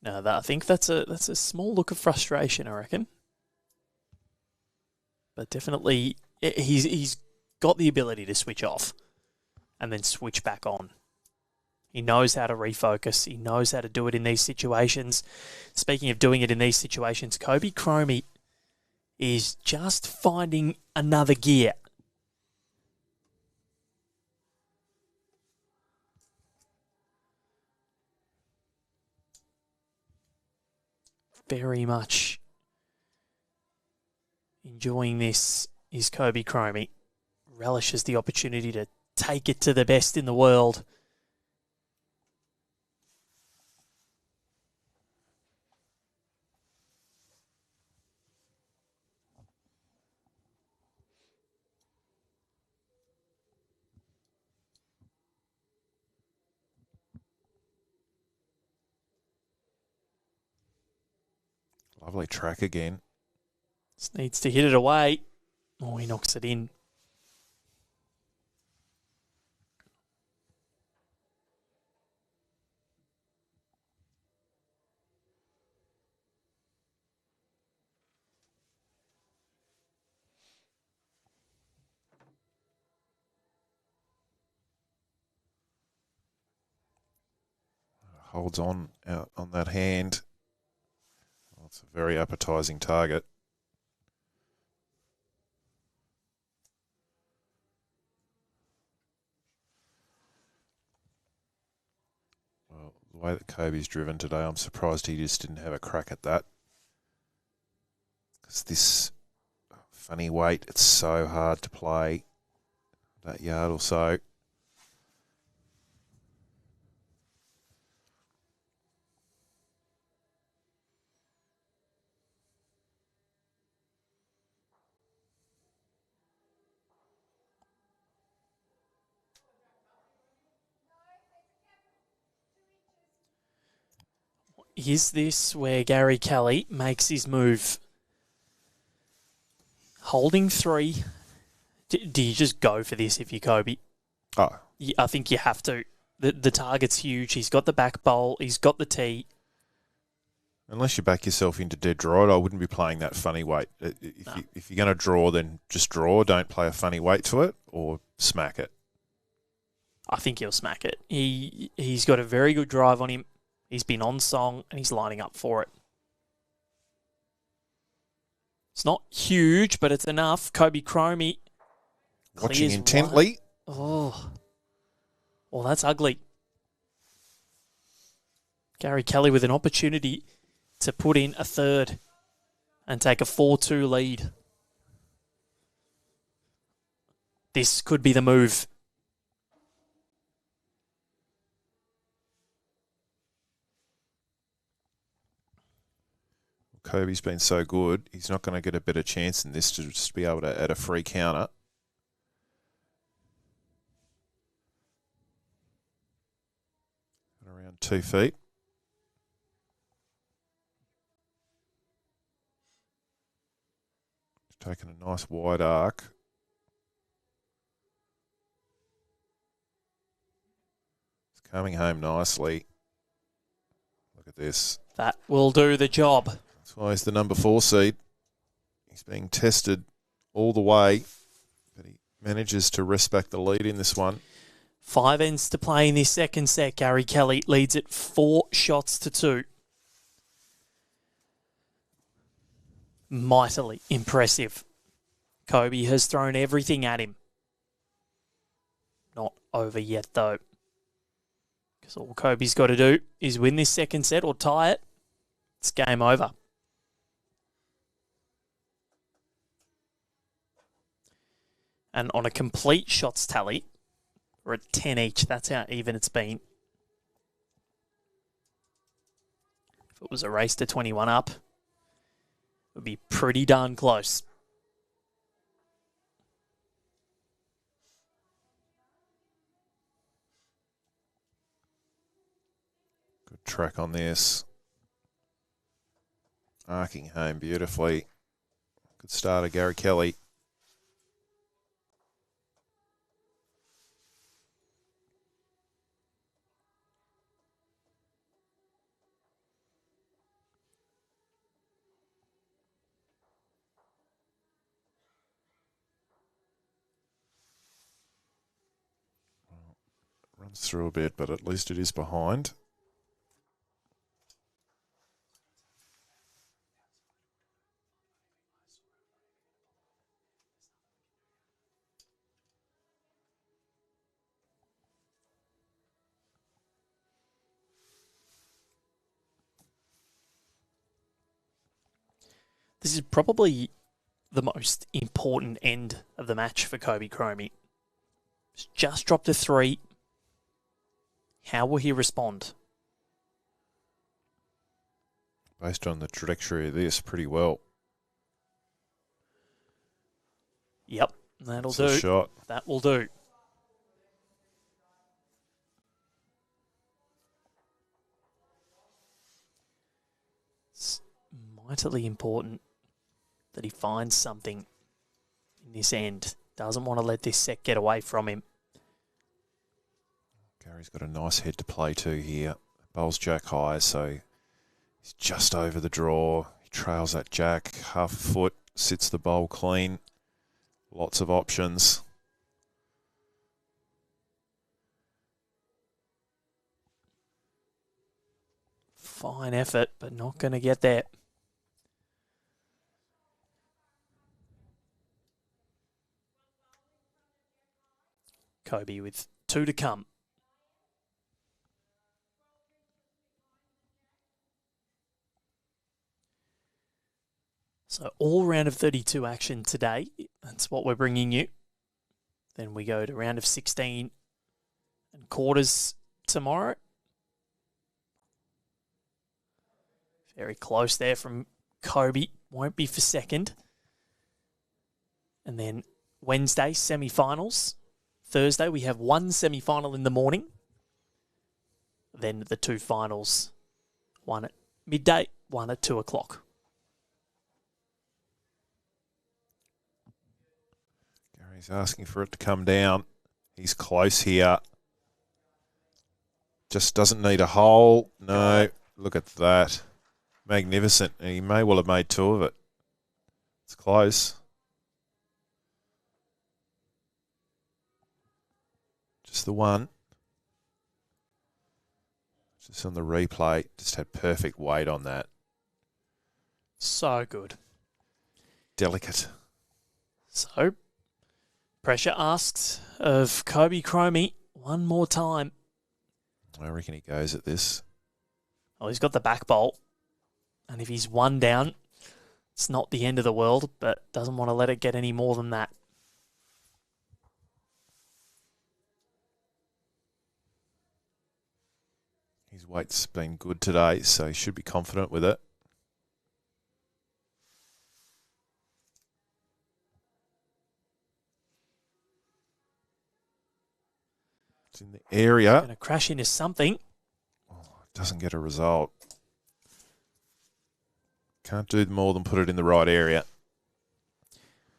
No, I think that's a small look of frustration, I reckon. But definitely, he's got the ability to switch off and then switch back on. He knows how to refocus. He knows how to do it in these situations. Speaking of doing it in these situations, Koby Cromie is just finding another gear. Very much enjoying this is Koby Cromie. Relishes the opportunity to take it to the best in the world. Lovely track again. Just needs to hit it away. Oh, he knocks it in. Holds on out on that hand. Well, it's a very appetising target. Well, the way that Koby's driven today, I'm surprised he just didn't have a crack at that. Because this funny weight, it's so hard to play that yard or so. is this where Gary Kelly makes his move? Holding 3. Do you just go for this if you're Koby? Oh, I think you have to. The target's huge. He's got the back bowl. He's got the tee. unless you back yourself into dead draw, I wouldn't be playing that funny weight. If you're going to draw, then just draw. Don't play a funny weight to it or smack it. I think he'll smack it. He's got a very good drive on him. He's been on song and he's lining up for it. It's not huge, but it's enough. Koby Cromie Watching intently. Oh. Well, that's ugly. Gary Kelly with an opportunity to put in a third and take a 4-2 lead. This could be the move. Koby's been so good, he's not going to get a better chance than this to just be able to add a free counter. Around 2 feet. He's taken a nice wide arc. It's coming home nicely. Look at this. That will do the job. That's why he's the number 4 seed. He's being tested all the way, but he manages to wrest back the lead in this one. 5 ends to play in this second set. Gary Kelly leads it 4-2. Mightily impressive. Koby has thrown everything at him. Not over yet, though. Because all Koby's got to do is win this second set or tie it. It's game over. And on a complete shots tally, we're at 10 each. That's how even it's been. If it was a race to 21 up, it would be pretty darn close. Good track on this. Arcing home beautifully. Good start of Gary Kelly. Runs through a bit, but at least it is behind. This is probably the most important end of the match for Koby Cromie. He's just dropped a 3. How will he respond? Based on the trajectory of this, pretty well. Yep, that'll It's do. a shot. That will do. It's mightily important that he finds something in this end. Doesn't want to let this set get away from him. Gary's got a nice head to play to here. Bowls jack high, so he's just over the draw. He trails that jack half a foot, sits the bowl clean. Lots of options. Fine effort, but not going to get there. Koby with 2 to come. So all round of 32 action today. That's what we're bringing you. Then we go to round of 16 and quarters tomorrow. Very close there from Koby. Won't be for second. And then Wednesday, semi-finals. Thursday, we have 1 semi-final in the morning. Then the 2 finals. One at midday, 1 at 2 o'clock. Gary's asking for it to come down. He's close here. Just doesn't need a hole. No, look at that. Magnificent. He may well have made 2 of it. It's close. Just the one. Just on the replay, just had perfect weight on that. So good. Delicate. So, pressure asks of Koby Cromie one more time. I reckon he goes at this. Oh, he's got the back bolt. And if he's 1 down, it's not the end of the world, but doesn't want to let it get any more than that. His weight's been good today, so he should be confident with it. It's in the area. Going to crash into something. Oh, doesn't get a result. Can't do more than put it in the right area.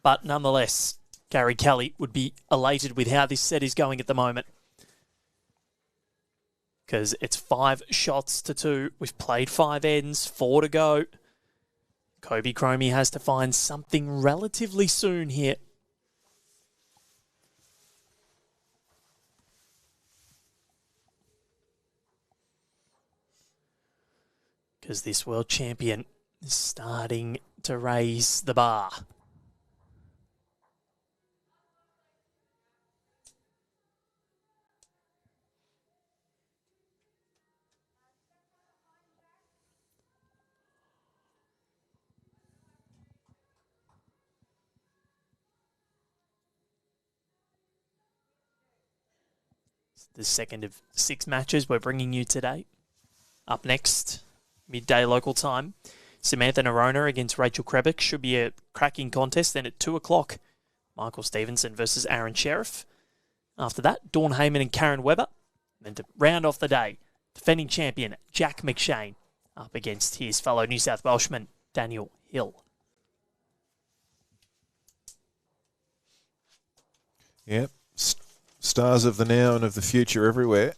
But nonetheless, Gary Kelly would be elated with how this set is going at the moment. Because it's 5 shots to 2. We've played 5 ends, 4 to go. Koby Cromie has to find something relatively soon here. Because this world champion is starting to raise the bar. It's the second of 6 matches we're bringing you today. Up next, midday local time, Samantha Nerona against Rachel Krebick. Should be a cracking contest. Then at 2 o'clock, Michael Stevenson versus Aaron Sheriff. After that, Dawn Heyman and Karen Webber. Then to round off the day, defending champion Jack McShane up against his fellow New South Welshman, Daniel Hill. Yep. Stars of the now and of the future everywhere.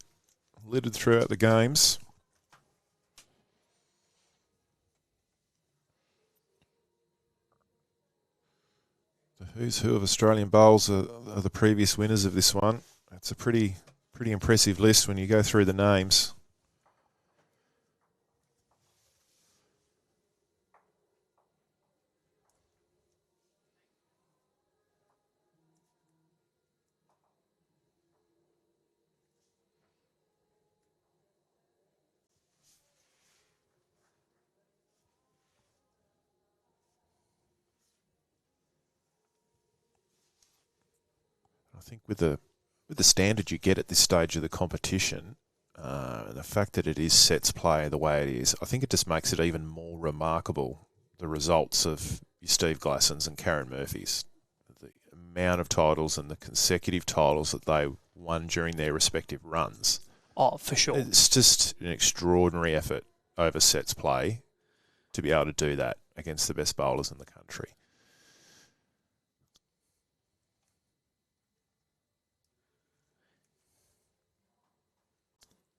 Littered throughout the games. The who's who of Australian bowls are the previous winners of this one. It's a pretty impressive list when you go through the names. I think with the standard you get at this stage of the competition, and the fact that it is sets play the way it is, I think it just makes it even more remarkable, the results of your Steve Glassons and Karen Murphys. The amount of titles and the consecutive titles that they won during their respective runs. Oh, for sure. It's just an extraordinary effort over sets play to be able to do that against the best bowlers in the country.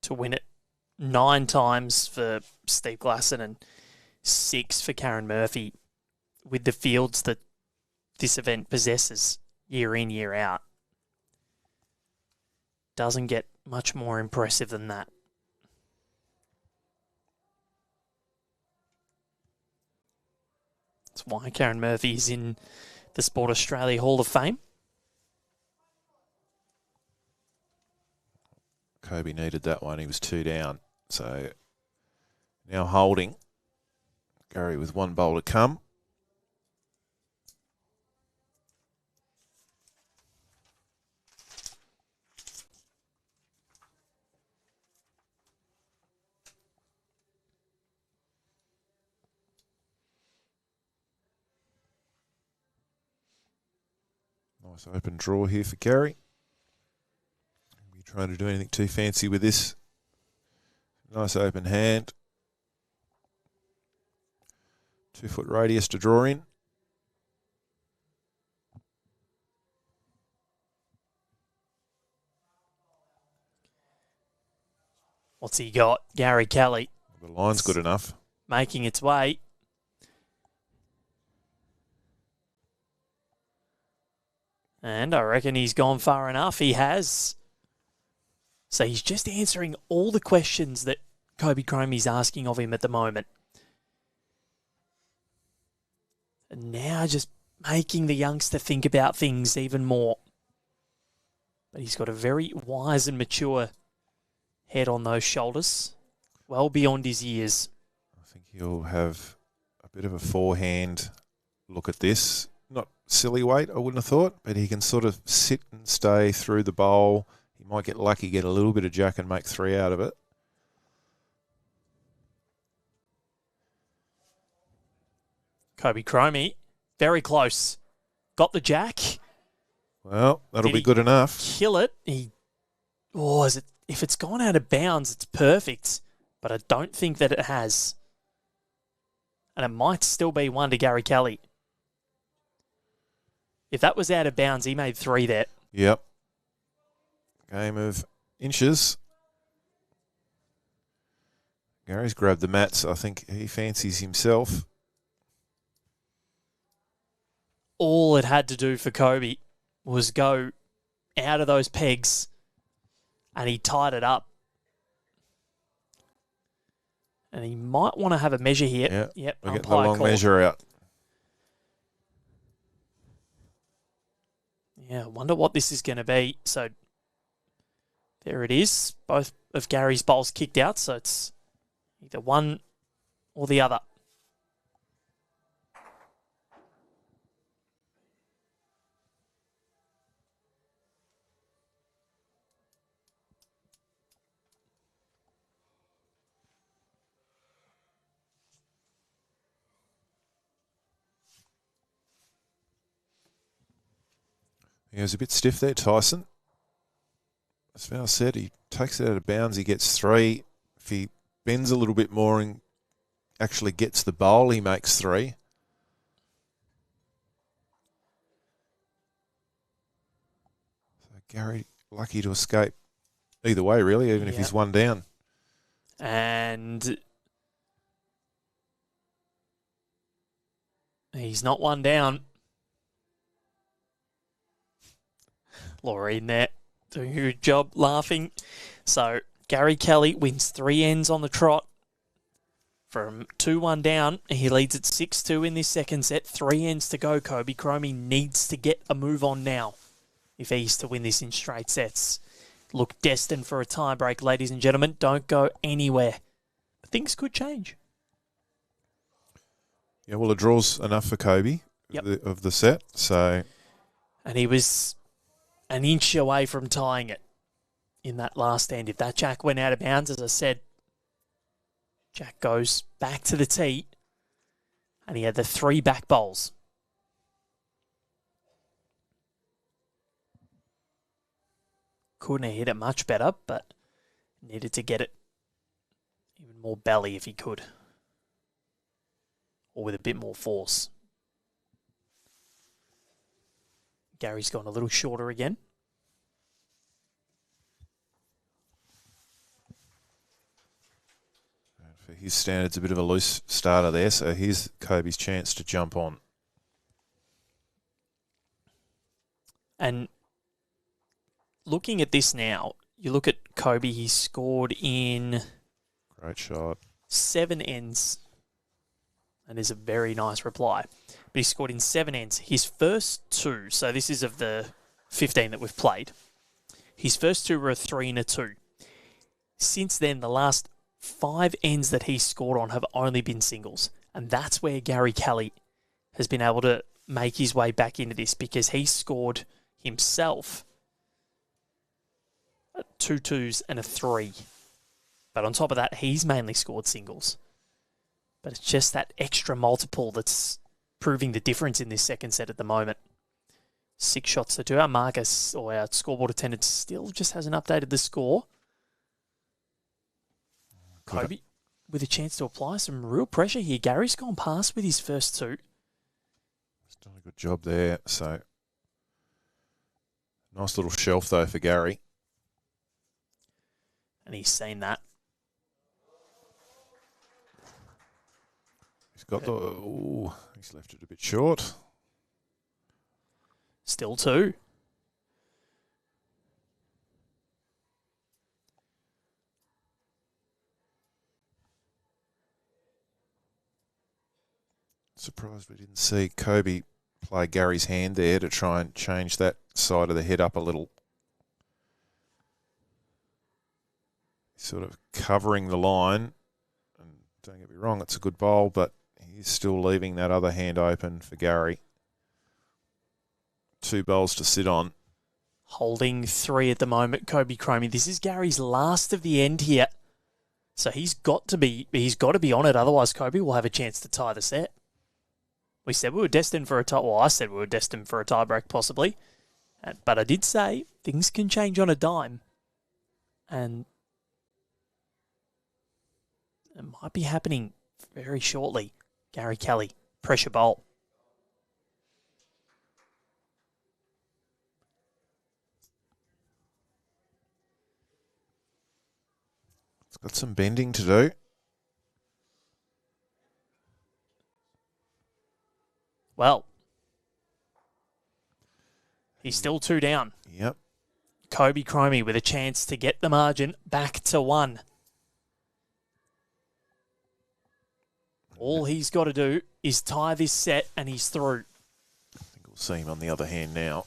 To win it 9 times for Steve Glasson and 6 for Karen Murphy with the fields that this event possesses year in, year out. Doesn't get much more impressive than that. That's why Karen Murphy is in the Sport Australia Hall of Fame. Koby needed that one. He was 2 down. So now holding. Gary with 1 bowl to come. Nice open draw here for Gary. Trying to do anything too fancy with this. Nice open hand. 2-foot radius to draw in. What's he got? Gary Kelly. The line's good enough. Making its way. And I reckon he's gone far enough. He has. So he's just answering all the questions that Koby Cromie's asking of him at the moment. And now just making the youngster think about things even more. But he's got a very wise and mature head on those shoulders. Well beyond his years. I think he'll have a bit of a forehand look at this. Not silly weight, I wouldn't have thought, but he can sort of sit and stay through the bowl. He might get lucky, get a little bit of jack and make 3 out of it. Koby Cromie, very close. Got the jack. Well, that'll be good enough. Kill it. If it's gone out of bounds, it's perfect. But I don't think that it has. And it might still be 1 to Gary Kelly. If that was out of bounds, he made 3 there. Yep. Game of inches. Gary's grabbed the mats. I think he fancies himself. All it had to do for Koby was go out of those pegs, and he tied it up. And he might want to have a measure here. Yep, we'll get the long measure out. Yeah, I wonder what this is going to be. So there it is. Both of Gary's bowls kicked out, so it's either one or the other. He was a bit stiff there, Tyson. As Val said, he takes it out of bounds, he gets 3. If he bends a little bit more and actually gets the bowl, he makes 3. So Gary, lucky to escape either way, really, even if he's 1 down. And he's not 1 down. Laureen there doing a good job laughing. So Gary Kelly wins 3 ends on the trot. From 2-1 down, he leads at 6-2 in this second set. 3 ends to go. Koby Cromie needs to get a move on now if he's to win this in straight sets. Look destined for a tiebreak, ladies and gentlemen. Don't go anywhere. But things could change. Yeah, well, a draw's enough for Koby of the set. So, and he was an inch away from tying it in that last end. If that jack went out of bounds, as I said, jack goes back to the tee, and he had the 3 back bowls. Couldn't have hit it much better, but needed to get it even more belly if he could, or with a bit more force. Gary's gone a little shorter again. And for his standards, a bit of a loose starter there, so here's Koby's chance to jump on. And looking at this now, you look at Koby, he scored in... Great shot. 7 ends. And is a very nice reply. But he scored in 7 ends. His first 2, so this is of the 15 that we've played, his first 2 were a 3 and a 2. Since then, the last 5 ends that he scored on have only been singles. And that's where Gary Kelly has been able to make his way back into this, because he scored himself 2 2s and a 3. But on top of that, he's mainly scored singles. But it's just that extra multiple that's proving the difference in this second set at the moment. 6 shots to 2. Our Marcus, or our scoreboard attendant, still just hasn't updated the score. Koby. with a chance to apply some real pressure here. Gary's gone past with his first two. He's done a good job there. So, nice little shelf, though, for Gary. And he's seen that. He's got the... Ooh, he's left it a bit short. Still two. Surprised we didn't see Koby play Gary's hand there to try and change that side of the head up a little. He's sort of covering the line. And don't get me wrong, it's a good bowl, but he's still leaving that other hand open for Gary. Two bowls to sit on. Holding three at the moment, Koby Cromie. This is Gary's last of the end here. So he's got to be on it, otherwise Koby will have a chance to tie the set. We said we were destined for a tie. Well, I said we were destined for a tie break, possibly. But I did say things can change on a dime. And it might be happening very shortly. Gary Kelly, pressure bowl. It's got some bending to do. Well, he's still two down. Yep. Koby Cromie with a chance to get the margin back to one. All he's got to do is tie this set and he's through. I think we'll see him on the other hand now.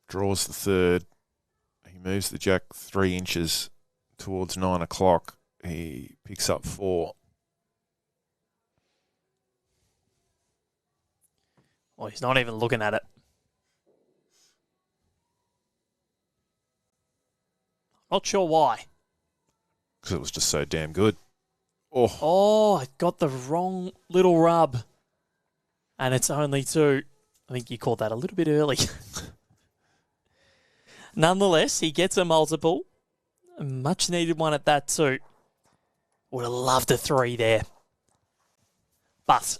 Draws the third. He moves the jack 3 inches towards 9 o'clock. He picks up 4. Well, he's not even looking at it. Not sure why. Because it was just so damn good. Oh, I got the wrong little rub. And it's only 2. I think you called that a little bit early. Nonetheless, he gets a multiple. A much needed one at that too. Would have loved a 3 there. But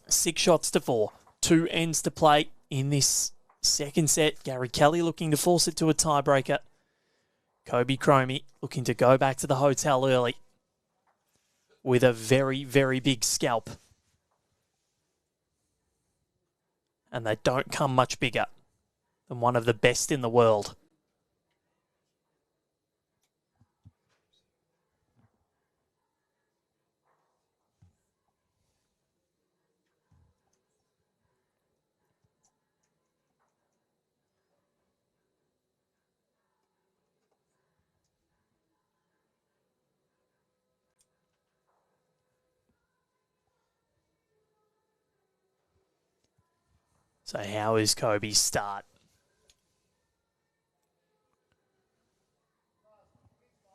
6 shots to 4. 2 ends to play in this second set. Gary Kelly looking to force it to a tiebreaker. Koby Cromie looking to go back to the hotel early with a very, very big scalp. And they don't come much bigger than one of the best in the world. So how is Koby's start?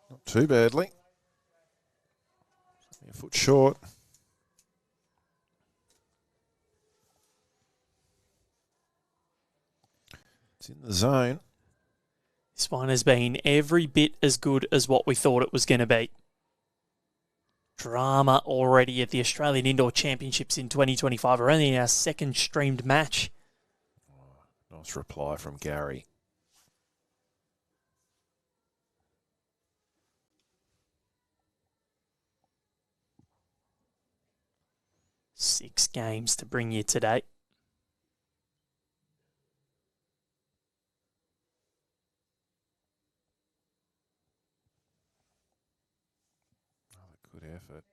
Not too badly. A foot short. It's in the zone. This one has been every bit as good as what we thought it was going to be. Drama already at the Australian Indoor Championships in 2025. We're only in our second streamed match. Nice reply from Gary. Six games to bring you today. Good effort.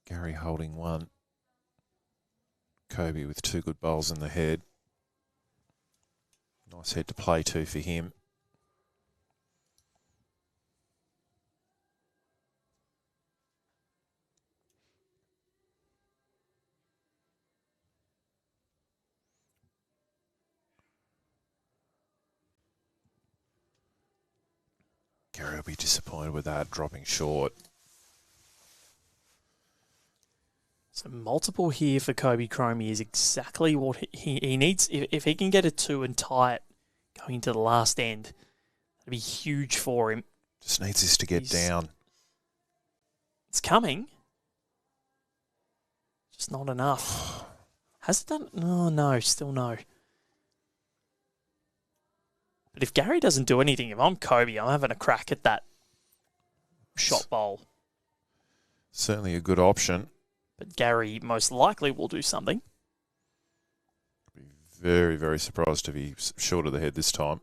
Gary holding 1. Koby with 2 good bowls in the head. Nice head to play to for him. Gary will be disappointed with that, dropping short. So multiple here for Koby Cromie is exactly what he needs. If he can get a 2 and tie it going into the last end, that'd be huge for him. Just needs this to get down. It's coming. Just not enough. Has it done? Oh, no, still no. But if Gary doesn't do anything, if I'm Koby, I'm having a crack at that shot bowl. Certainly a good option. But Gary most likely will do something. Be very, very surprised if he's short of the head this time.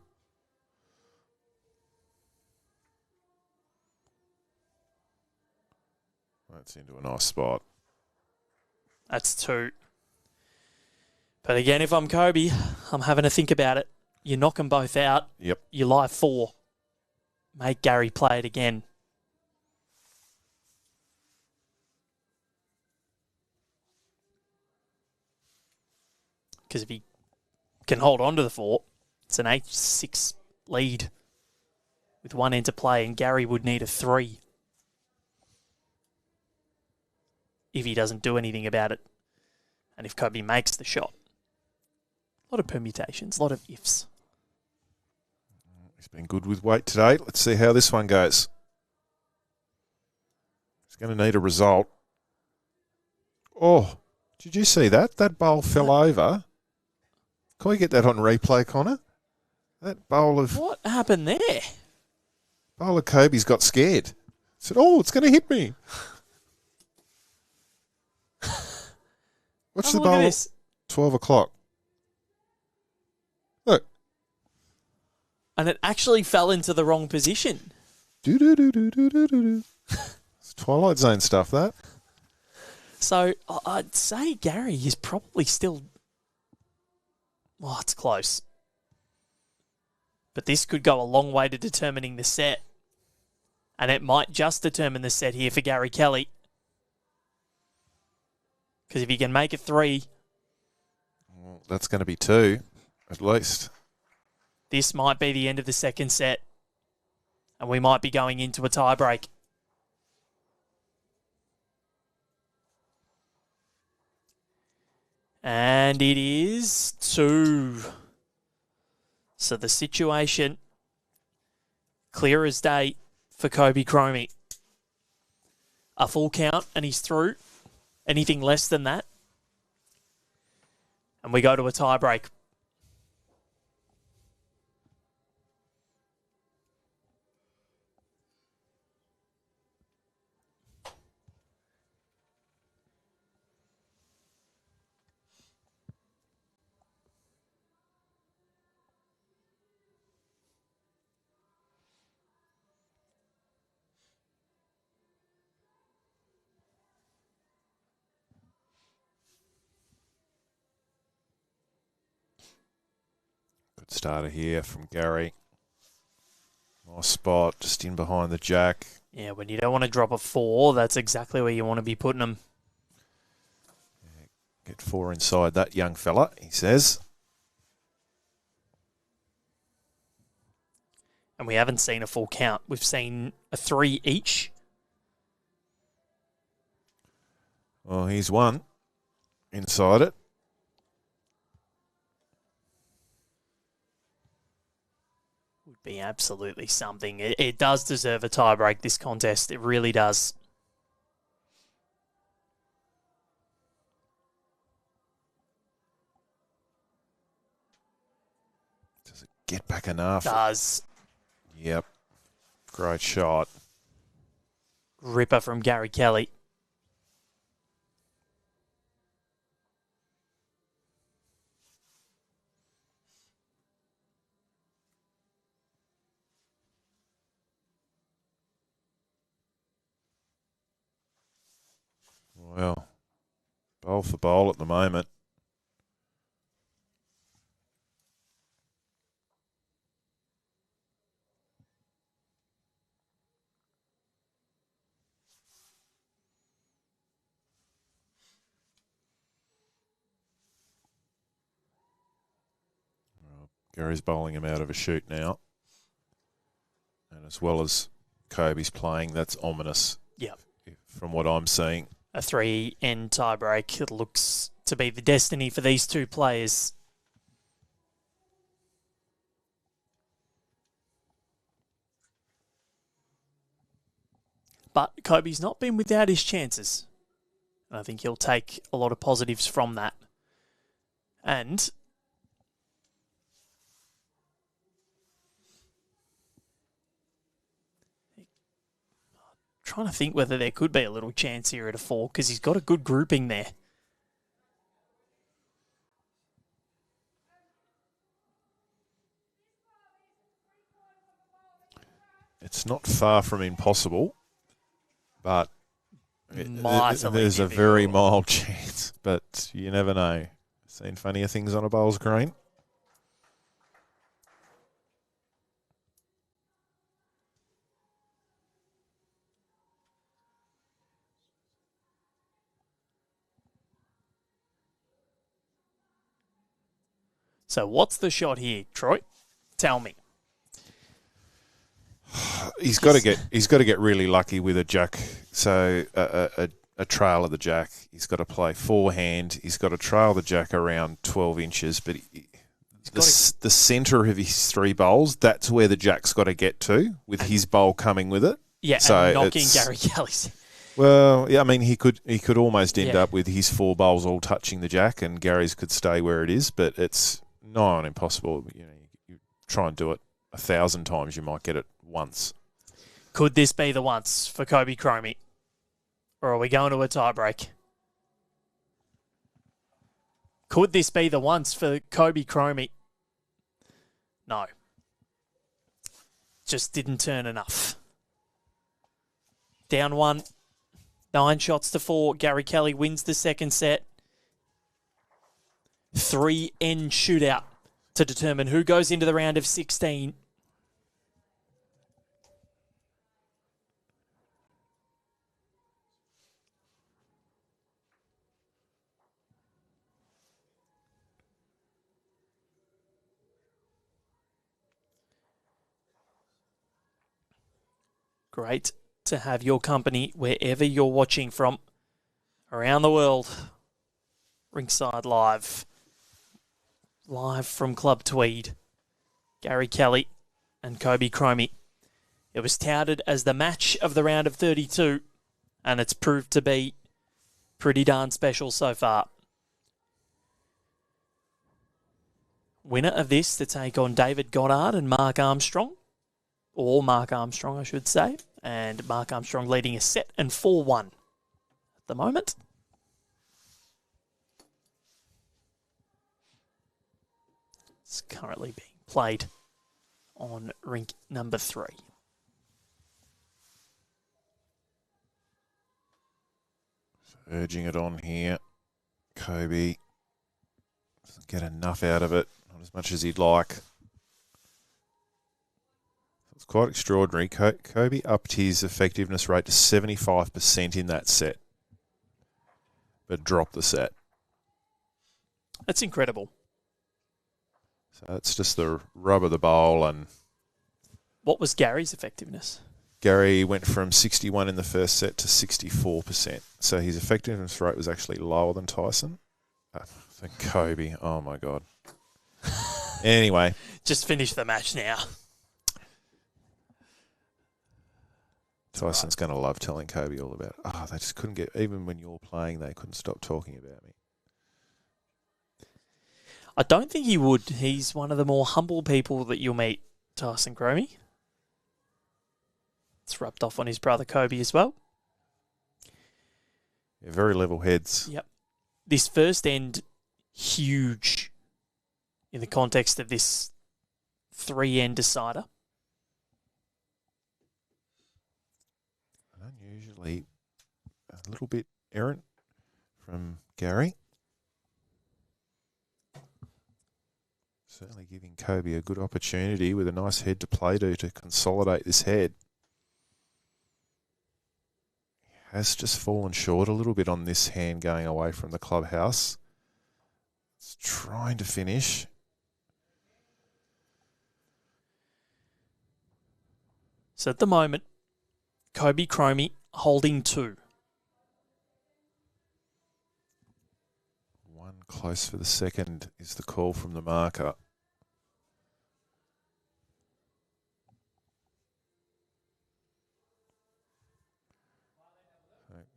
That's into a nice spot. That's 2. But again, if I'm Koby, I'm having to think about it. You knock them both out. Yep. You lie 4. Make Gary play it again. Because if he can hold on to the 4, it's an 8-6 lead with 1 end to play, and Gary would need a 3 if he doesn't do anything about it. And if Koby makes the shot. A lot of permutations, a lot of ifs. He's been good with weight today. Let's see how this one goes. He's going to need a result. Oh, did you see that? That bowl fell over. Can we get that on replay, Connor? That bowl of... What happened there? Bowl of Kobe's got scared. Said, oh, it's going to hit me. Watch the Look at bowl. this. 12 o'clock. Look. And it actually fell into the wrong position. Do-do-do-do-do-do-do. It's Twilight Zone stuff, that. So I'd say Gary is probably still... Oh, it's close. But this could go a long way to determining the set. And it might just determine the set here for Gary Kelly. Because if he can make it 3... Well, that's going to be 2, at least. This might be the end of the second set. And we might be going into a tiebreak. And it is 2. So the situation, clear as day for Koby Cromie. A full count and he's through. Anything less than that. And we go to a tiebreak. Good starter here from Gary. Nice spot, just in behind the jack. Yeah, when you don't want to drop a 4, that's exactly where you want to be putting them. Yeah, get 4 inside that young fella, he says. And we haven't seen a full count. We've seen a 3 each. Well, he's 1 inside it. Would be absolutely something. It does deserve a tiebreak, this contest. It really does. Does it get back enough? Does. Yep. Great shot. Ripper from Gary Kelly. Well, bowl for bowl at the moment. Well, Gary's bowling him out of a shoot now. And as well as Koby's playing, that's ominous. Yep. From what I'm seeing. A 3-end tiebreak. It looks to be the destiny for these two players. But Koby's not been without his chances. And I think he'll take a lot of positives from that. And trying to think whether there could be a little chance here at a 4 because he's got a good grouping there. It's not far from impossible, but there's a very mild chance. But you never know. Seen funnier things on a bowls green. So what's the shot here, Troy? Tell me. He's got to get really lucky with a jack. So a trail of the jack. He's got to play forehand. He's got to trail the jack around 12 inches. But the centre of his 3 bowls, that's where the jack's got to get to with his bowl coming with it. Yeah, so and knocking Gary Kelly's. Well, yeah, I mean, he could almost end up with his 4 bowls all touching the jack, and Gary's could stay where it is. But it's not impossible. You know, you try and do it 1,000 times, you might get it once. Could this be the once for Koby Cromie? Or are we going to a tiebreak? Could this be the once for Koby Cromie? No. Just didn't turn enough. Down 1. 9 shots to 4. Gary Kelly wins the second set. 3-end shootout to determine who goes into the round of 16. Great to have your company wherever you're watching from around the world. Ringside Live. Live from Club Tweed. Gary Kelly and Koby Cromie. It was touted as the match of the round of 32, and it's proved to be pretty darn special so far. Winner of this to take on David Goddard and Mark Armstrong. Or Mark Armstrong, I should say. And Mark Armstrong leading a set and 4-1 at the moment. It's currently being played on rink number 3. Urging it on here. Koby doesn't get enough out of it. Not as much as he'd like. It's quite extraordinary. Koby upped his effectiveness rate to 75% in that set, but dropped the set. That's incredible. So it's just the rub of the bowl. And what was Gary's effectiveness? Gary went from 61 in the first set to 64%. So his effectiveness rate was actually lower than Tyson. I think Koby, oh my God. Anyway. Just finish the match now. Tyson's going to love telling Koby all about it. Oh, they just couldn't get, even when you're playing, they couldn't stop talking about me. I don't think he would. He's one of the more humble people that you'll meet, Tyson Cromie. It's rubbed off on his brother Koby as well. Yeah, very level heads. Yep. This first end, huge in the context of this 3-end decider. Unusually a little bit errant from Gary. Certainly giving Koby a good opportunity with a nice head to play to consolidate this head. He has just fallen short a little bit on this hand going away from the clubhouse. It's trying to finish. So at the moment, Koby Cromie holding 2. Close for the second is the call from the marker.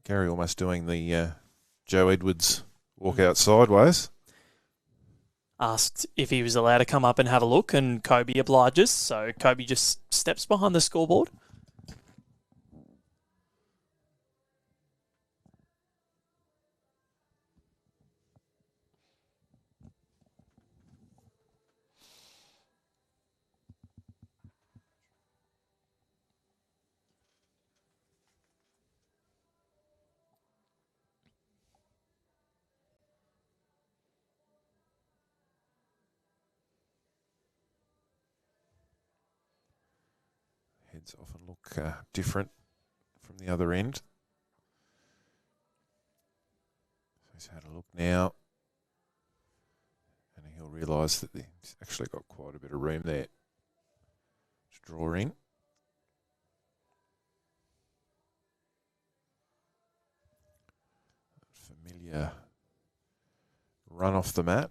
Gary almost doing the Joe Edwards walk out sideways. Asked if he was allowed to come up and have a look, and Koby obliges. So Koby just steps behind the scoreboard. Heads often look different from the other end. He's had a look now, and he'll realise that he's actually got quite a bit of room there to draw in. Familiar run off the mat.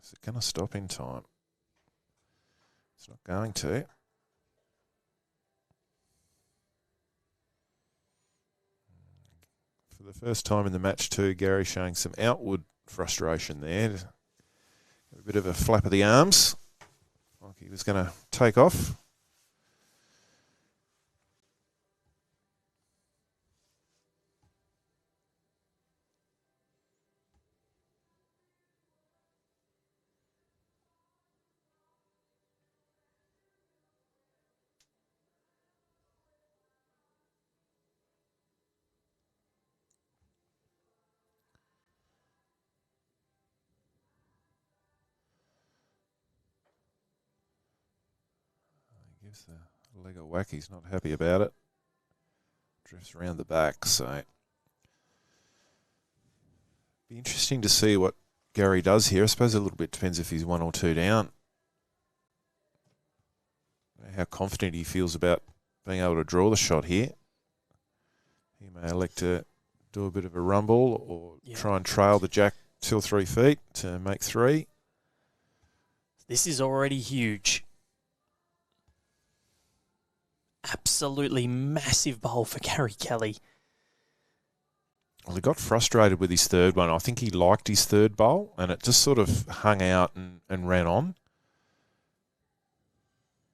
Is it going to stop in time? It's not going to. For the first time in the match too, Gary showing some outward frustration there. A bit of a flap of the arms, like he was going to take off. Gives the leg a whack. He's not happy about it. Drifts around the back, so be interesting to see what Gary does here. I suppose a little bit depends if he's 1 or 2 down. How confident he feels about being able to draw the shot here. He may elect to do a bit of a rumble or try and trail the jack 2 or 3 feet to make 3. This is already huge. Absolutely massive bowl for Gary Kelly. Well, he got frustrated with his third one. I think he liked his third bowl, and it just sort of hung out and ran on.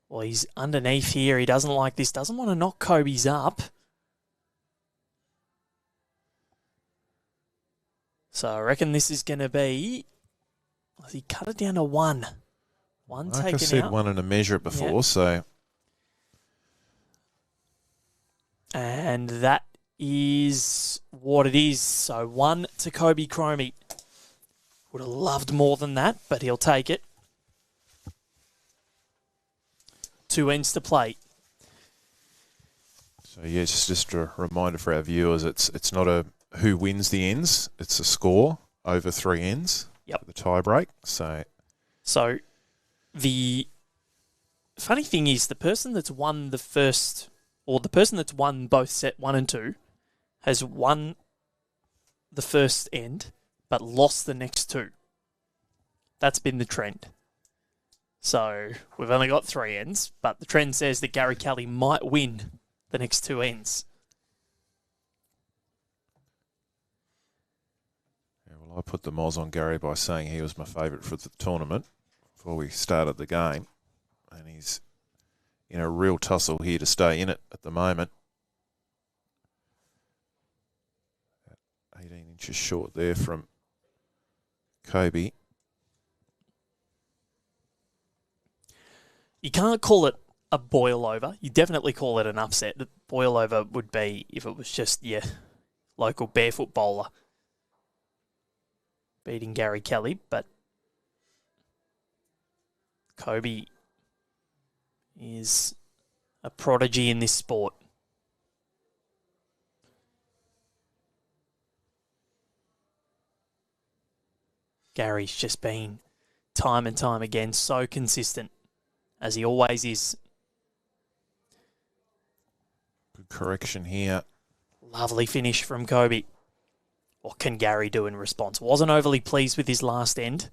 Well, he's underneath here. He doesn't like this. Doesn't want to knock Koby's up. So I reckon this is going to be... He cut it down to 1. One taken out. Like I said, 1 and a measure it before, so... And that is what it is. So 1 to Koby Cromie. Would have loved more than that, but he'll take it. 2 ends to play. So yeah, just a reminder for our viewers, it's not a who wins the ends, it's a score over 3 ends. Yep. The tie break. So the funny thing is the person that's won the first... or the person that's won both set 1 and 2 has won the first end but lost the next 2. That's been the trend. So we've only got 3 ends, but the trend says that Gary Kelly might win the next 2 ends. Yeah, well, I put the moz on Gary by saying he was my favourite for the tournament before we started the game, and he's in a real tussle here to stay in it at the moment. 18 inches short there from Koby. You can't call it a boil over. You definitely call it an upset. The boil over would be if it was just your local barefoot bowler beating Gary Kelly, but Koby is a prodigy in this sport. Gary's just been, time and time again, so consistent, as he always is. Good correction here. Lovely finish from Koby. What can Gary do in response? Wasn't overly pleased with his last end.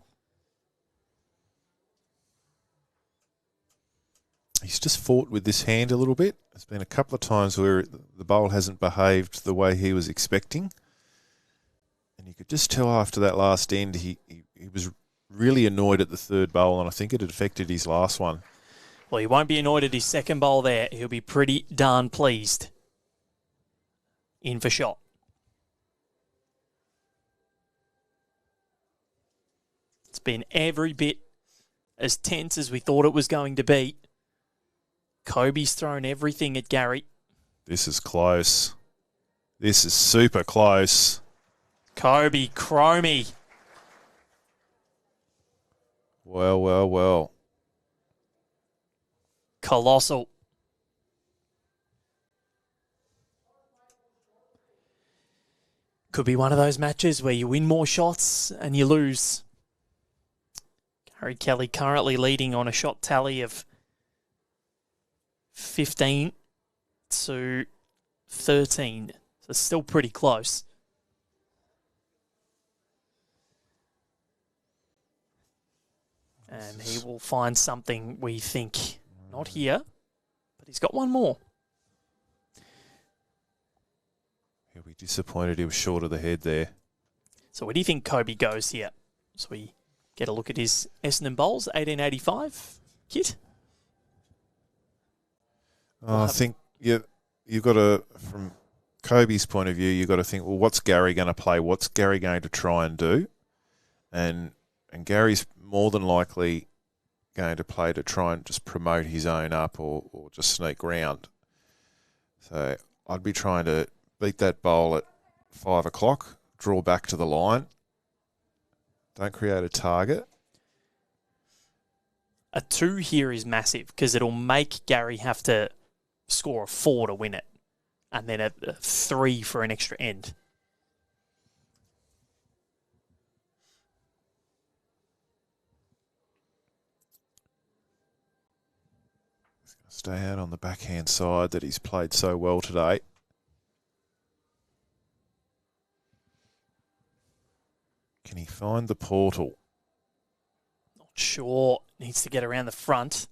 He's just fought with this hand a little bit. There's been a couple of times where the bowl hasn't behaved the way he was expecting. And you could just tell after that last end, he was really annoyed at the third bowl, and I think it had affected his last one. Well, he won't be annoyed at his second bowl there. He'll be pretty darn pleased. In for shot. It's been every bit as tense as we thought it was going to be. Koby's thrown everything at Gary. This is close. This is super close. Koby Cromie. Well, well, well. Colossal. Could be one of those matches where you win more shots and you lose. Gary Kelly currently leading on a shot tally of 15 to 13. So still pretty close. And he will find something we think not here, but he's got one more. He'll be disappointed he was short of the head there. So where do you think Koby goes here? So we get a look at his Essendon Bowls, 1885 kit. I think you've got to, from Koby's point of view, you've got to think, well, what's Gary going to play? What's Gary going to try and do? And Gary's more than likely going to play to try and just promote his own up or just sneak round. So I'd be trying to beat that bowl at 5 o'clock, draw back to the line, don't create a target. A 2 here is massive because it'll make Gary have to score a 4 to win it, and then a 3 for an extra end. He's going to stay out on the backhand side that he's played so well today. Can he find the portal? Not sure. Needs to get around the front.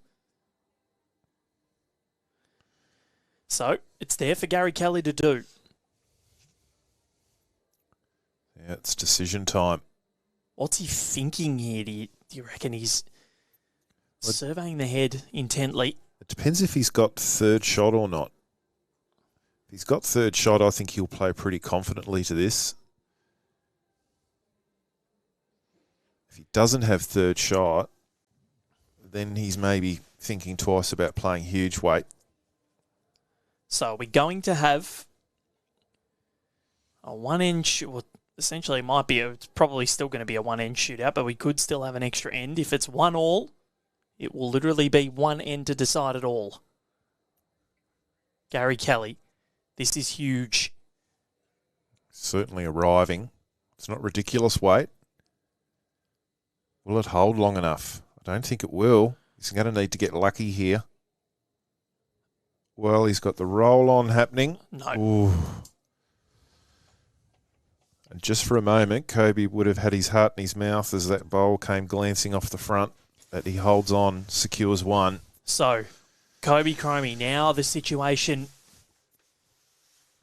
So, it's there for Gary Kelly to do. Yeah, it's decision time. What's he thinking here? Do you reckon he's surveying the head intently? It depends if he's got third shot or not. If he's got third shot, I think he'll play pretty confidently to this. If he doesn't have third shot, then he's maybe thinking twice about playing huge weight. So are we going to have a one-end well, essentially it might be, it's probably still going to be a one-end shootout, but we could still have an extra end. If it's 1-1, it will literally be one end to decide it all. Gary Kelly, this is huge. Certainly arriving. It's not ridiculous weight. Will it hold long enough? I don't think it will. He's going to need to get lucky here. Well, he's got the roll on happening. No. Ooh. And just for a moment, Koby would have had his heart in his mouth as that bowl came glancing off the front. That he holds on, secures one. So, Koby Cromie, now the situation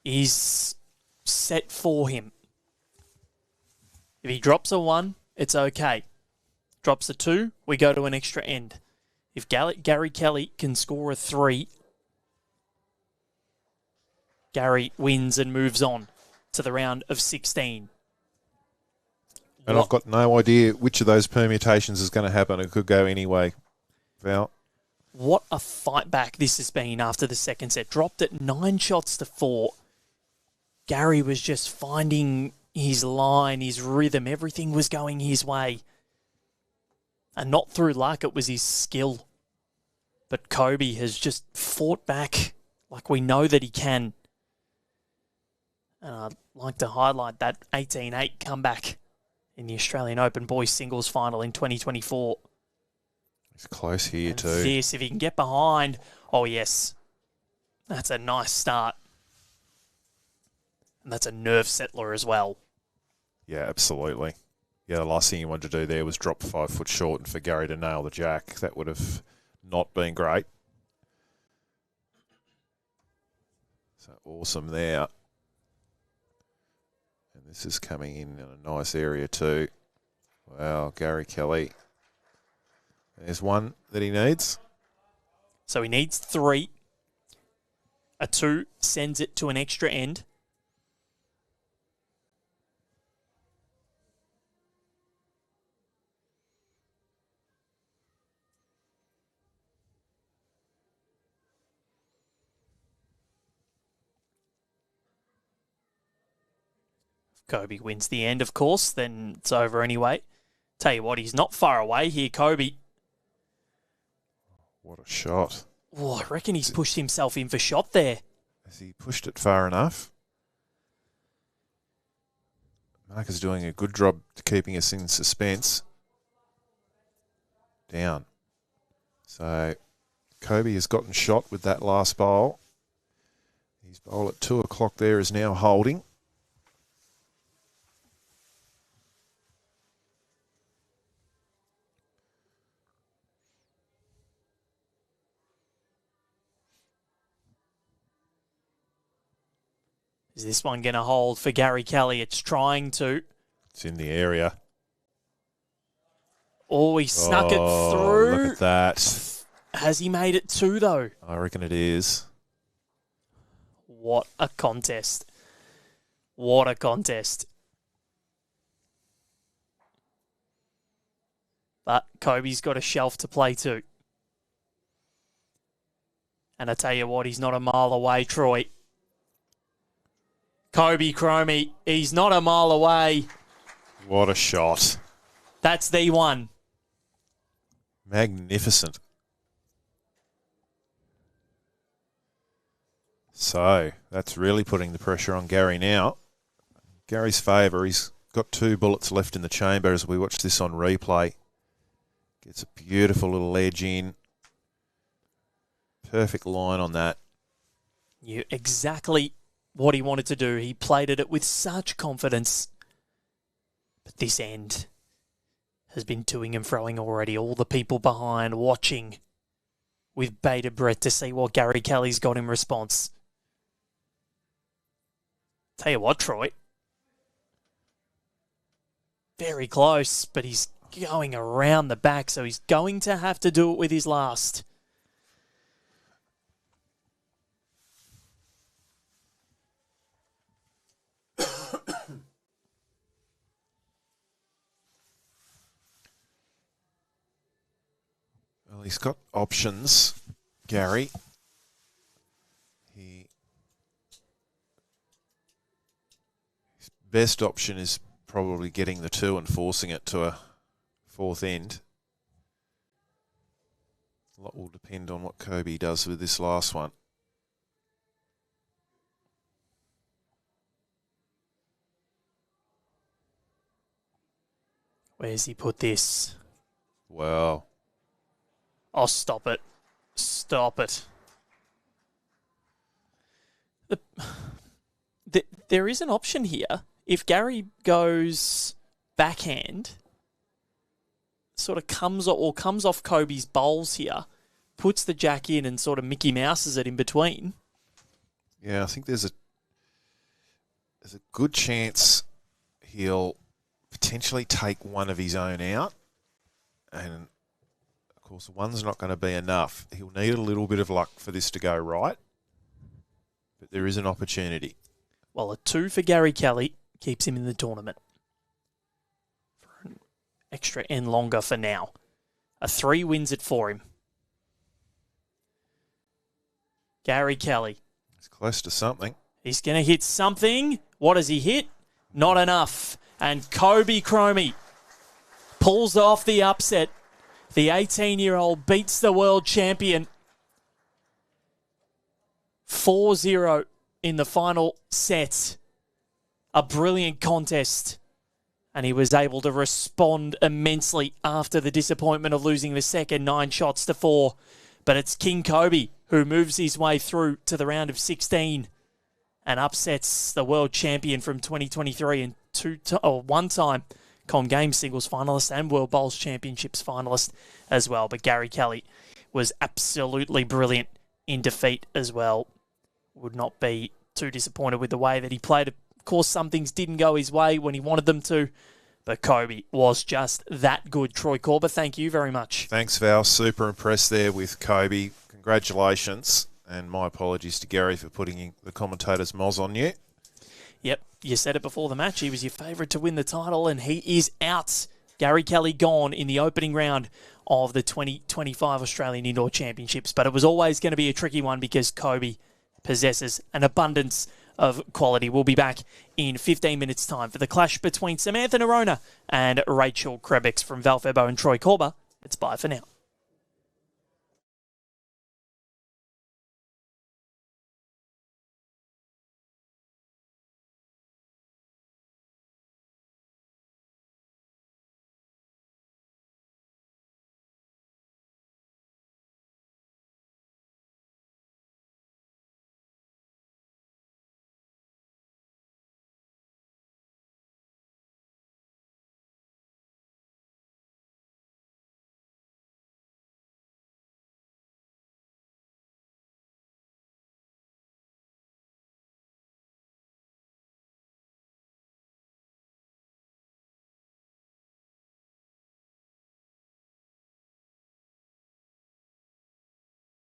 is set for him. If he drops a 1, it's okay. Drops a 2, we go to an extra end. If Gary Kelly can score a 3, Gary wins and moves on to the round of 16. And I've got no idea which of those permutations is going to happen. It could go any way, Val. What a fight back this has been after the second set. Dropped it 9 shots to 4. Gary was just finding his line, his rhythm. Everything was going his way. And not through luck, it was his skill. But Koby has just fought back like we know that he can. And I'd like to highlight that 18-8 comeback in the Australian Open Boys Singles Final in 2024. He's close here and too. This, if he can get behind, oh yes, that's a nice start. And that's a nerve settler as well. Yeah, absolutely. Yeah, the last thing you wanted to do there was drop 5 foot short, and for Gary to nail the jack, that would have not been great. So awesome there. And this is coming in a nice area too. Wow, Gary Kelly. There's one that he needs. So he needs 3. A 2 sends it to an extra end. Koby wins the end, of course, then it's over anyway. Tell you what, he's not far away here, Koby. What a shot. Oh, I reckon he's pushed himself in for shot there. Has he pushed it far enough? Mark is doing a good job keeping us in suspense. Down. So Koby has gotten shot with that last bowl. His bowl at 2 o'clock there is now holding. Is this one going to hold for Gary Kelly? It's trying to. It's in the area. Oh, he snuck it through. Look at that. Has he made it 2, though? I reckon it is. What a contest. What a contest. But Koby's got a shelf to play to. And I tell you what, he's not a mile away, Troy. Koby Cromie, he's not a mile away. What a shot. That's the one. Magnificent. So, that's really putting the pressure on Gary now. Gary's favour, he's got 2 bullets left in the chamber as we watch this on replay. Gets a beautiful little edge in. Perfect line on that. You exactly what he wanted to do. He played at it with such confidence. But this end has been toing and froing already. All the people behind watching with bated breath to see what Gary Kelly's got in response. Tell you what, Troy. Very close, but he's going around the back, so he's going to have to do it with his last. Well, he's got options, Gary. His best option is probably getting the 2 and forcing it to a 4th end. A lot will depend on what Koby does with this last one. Where's he put this? Wow. Oh, stop it. Stop it. There is an option here. If Gary goes backhand, sort of comes off Koby's bowls here, puts the jack in and sort of Mickey Mouses it in between. Yeah, I think there's a good chance he'll potentially take one of his own out. And, of course, one's not going to be enough. He'll need a little bit of luck for this to go right. But there is an opportunity. Well, a 2 for Gary Kelly keeps him in the tournament. For an extra end longer for now. A 3 wins it for him. Gary Kelly. He's close to something. He's going to hit something. What does he hit? Not enough. And Koby Cromie pulls off the upset. The 18-year-old beats the world champion 4-0 in the final set. A brilliant contest. And he was able to respond immensely after the disappointment of losing the second 9 shots to 4. But it's King Koby who moves his way through to the round of 16 and upsets the world champion from 2023 and one-time Com Games singles finalist and World Bowls Championships finalist as well. But Gary Kelly was absolutely brilliant in defeat as well. Would not be too disappointed with the way that he played. Of course, some things didn't go his way when he wanted them to, but Koby was just that good. Troy Corber, thank you very much. Thanks, Val. Super impressed there with Koby. Congratulations. And my apologies to Gary for putting the commentator's moz on you. Yep, you said it before the match. He was your favourite to win the title, and he is out. Gary Kelly gone in the opening round of the 2025 Australian Indoor Championships. But it was always going to be a tricky one because Koby possesses an abundance of quality. We'll be back in 15 minutes' time for the clash between Samantha Nerona and Rachel Krebix. From Val Febo and Troy Corber. It's bye for now.